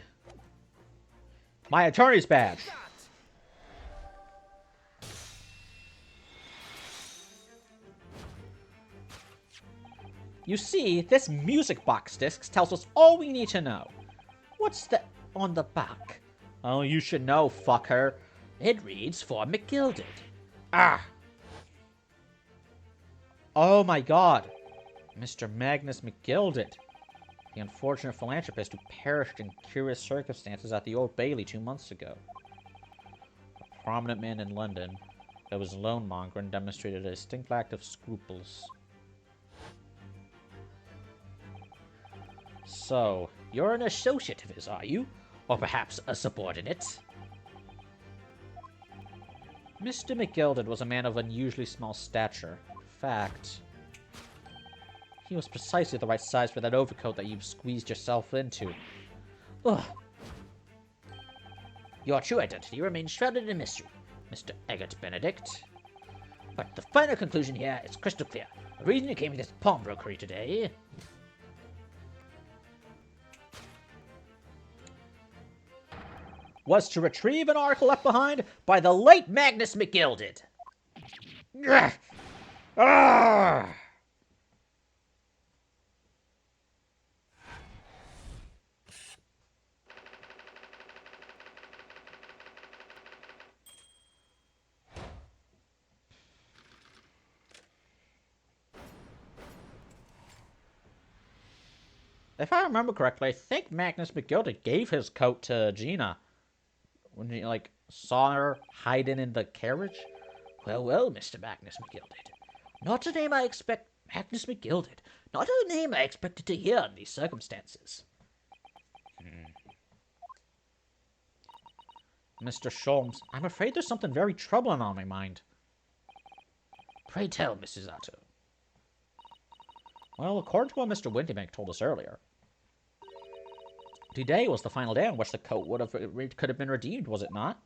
My attorney's badge. You see, this music box disc tells us all we need to know. What's that on the back? Oh, you should know, fucker. It reads for McGilded. Ah! Oh my god. Mr. Magnus McGilded. The unfortunate philanthropist who perished in curious circumstances at the Old Bailey 2 months ago. A prominent man in London that was loanmonger and demonstrated a distinct lack of scruples. So, you're an associate of his, are you? Or perhaps a subordinate? Mr. McGilded was a man of unusually small stature. In fact, he was precisely the right size for that overcoat that you've squeezed yourself into. Ugh. Your true identity remains shrouded in mystery, Mr. Eggert Benedict. But the final conclusion here is crystal clear. The reason you came to this pawnbrokery today... was to retrieve an article left behind by the late Magnus McGilded. Ah! If I remember correctly, I think Magnus McGilded gave his coat to Gina. When he, like, saw her hiding in the carriage? Well, well, Mr. Magnus McGilded. Not a name I expect... Magnus McGilded. Not a name I expected to hear in these circumstances. Mr. Sholmes, I'm afraid there's something very troubling on my mind. Pray tell, Mrs. Atto. Well, according to what Mr. Windybank told us earlier, today was the final day on which the coat could have been redeemed, was it not?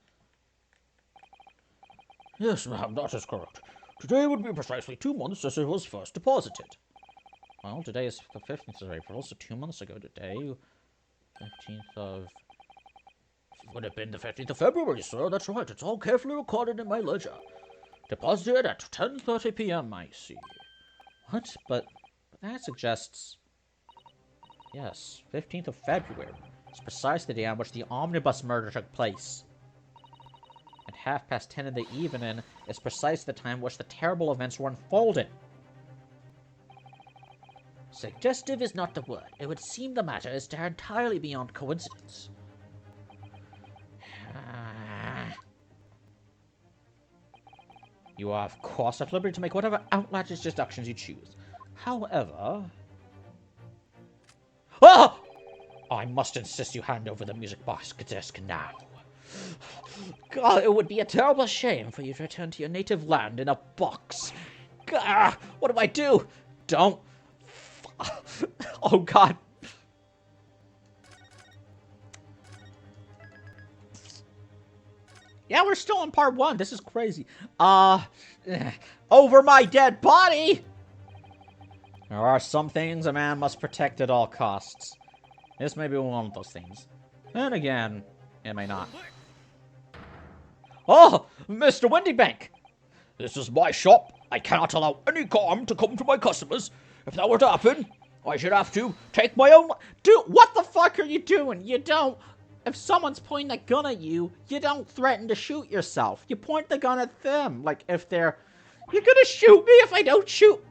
Yes, ma'am, that is correct. Today would be precisely 2 months since it was first deposited. Well, today is the 15th of April, so 2 months ago today, 15th of... It would have been the 15th of February, sir. That's right. It's all carefully recorded in my ledger. Deposited at 10:30 p.m., I see. What? But that suggests... Yes, 15th of February. It's precisely the day on which the omnibus murder took place. At 10:30 in the evening is precisely the time in which the terrible events were unfolded. Suggestive is not the word. It would seem the matter is entirely beyond coincidence. You are, of course, at liberty to make whatever outlandish deductions you choose. However... Ah! I must insist you hand over the music box disc now. God, it would be a terrible shame for you to return to your native land in a box. God, what do I do? Don't. Oh, God. Yeah, we're still on part 1. This is crazy. Over my dead body! There are some things a man must protect at all costs. This may be one of those things. And again, it may not. Oh, Mr. Windybank! This is my shop. I cannot allow any harm to come to my customers. If that were to happen, I should have to take my own... Dude, what the fuck are you doing? You don't... If someone's pointing a gun at you, you don't threaten to shoot yourself. You point the gun at them. Like, if they're... You're gonna shoot me if I don't shoot...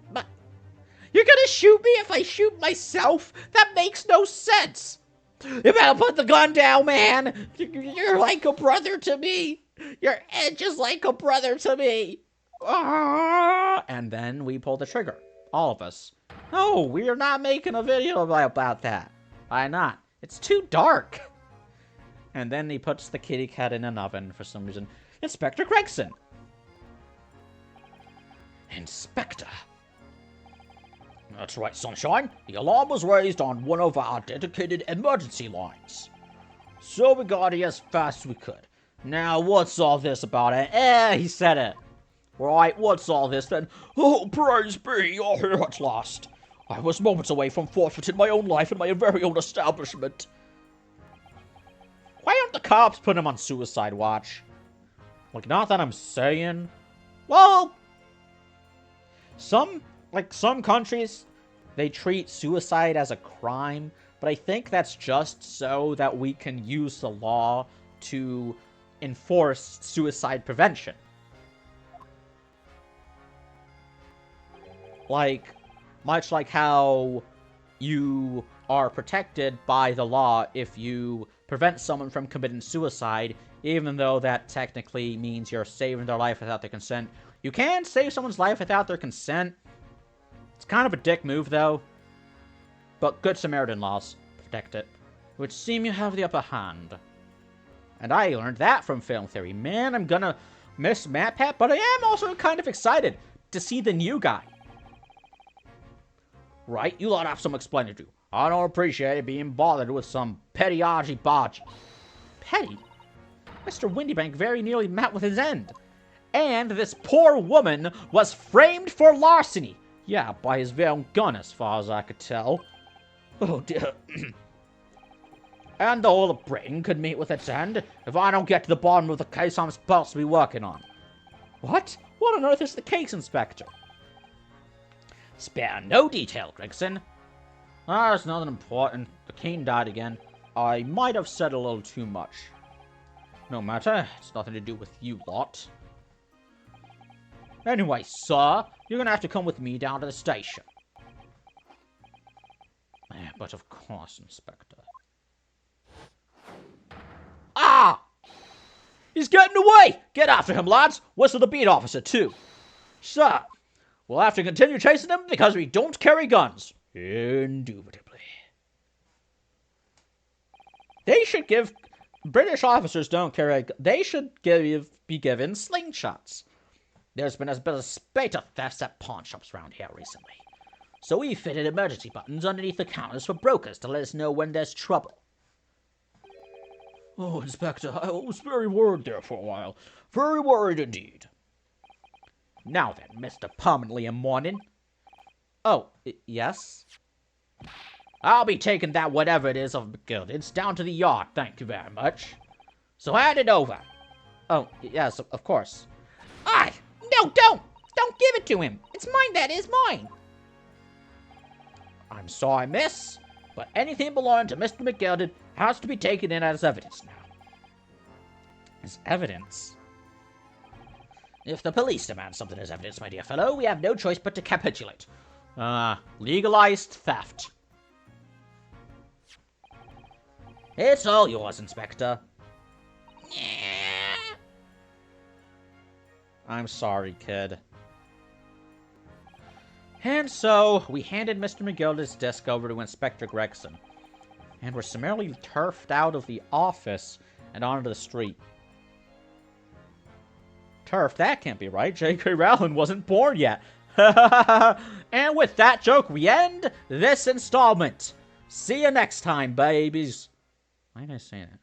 You're gonna shoot me if I shoot myself? That makes no sense. You better put the gun down, man. You're like a brother to me. Your edge is like a brother to me. And then we pull the trigger. All of us. No, we are not making a video about that. Why not? It's too dark. And then he puts the kitty cat in an oven for some reason. Inspector Gregson. Inspector. That's right, Sunshine. The alarm was raised on one of our dedicated emergency lines. So we got here as fast as we could. Now, what's all this about it? He said it. Right, what's all this then? Oh, praise be, you're here at last. I was moments away from forfeiting my own life in my very own establishment. Why aren't the cops putting him on suicide watch? Like, not that I'm saying. Well, some countries, they treat suicide as a crime, but I think that's just so that we can use the law to enforce suicide prevention. Like, much like how you are protected by the law if you prevent someone from committing suicide, even though that technically means you're saving their life without their consent. You can save someone's life without their consent. It's kind of a dick move, though. But Good Samaritan laws protect it, which seem you have the upper hand. And I learned that from film theory. Man, I'm gonna miss MatPat, but I am also kind of excited to see the new guy. Right, you lot have some explaining to do. I don't appreciate it being bothered with some petty argy-bargy. Petty? Mr. Windybank very nearly met with his end. And this poor woman was framed for larceny. Yeah, by his very own gun, as far as I could tell. Oh, dear. And the whole of Britain could meet with its end if I don't get to the bottom of the case I'm supposed to be working on. What? What on earth is the case, Inspector? Spare no detail, Gregson. There's nothing important. The king died again. I might have said a little too much. No matter, it's nothing to do with you lot. Anyway, sir, you're gonna have to come with me down to the station. But of course, Inspector. Ah! He's getting away! Get after him, lads! Whistle the beat officer, too. Sir, we'll have to continue chasing him because we don't carry guns. Indubitably. They should give... British officers don't carry... They should be given slingshots. There's been a spate of thefts at pawn shops around here recently. So we fitted emergency buttons underneath the counters for brokers to let us know when there's trouble. Oh, Inspector, I was very worried there for a while. Very worried indeed. Now then, Mr. Permanently in mourning. Oh, yes? I'll be taking that whatever it is of McGilded's down to the yard, thank you very much. So hand it over. Oh, yes, of course. Aye! No, don't! Don't give it to him! It's mine, that is mine! I'm sorry, miss, but anything belonging to Mr. McGilded has to be taken in as evidence now. As evidence? If the police demand something as evidence, my dear fellow, we have no choice but to capitulate. Legalized theft. It's all yours, Inspector. I'm sorry, kid. And so, we handed Mr. McGilded's desk over to Inspector Gregson, and were summarily turfed out of the office and onto the street. Turf, that can't be right. J.K. Rowling wasn't born yet. And with that joke, we end this installment. See you next time, babies. Why am I saying that?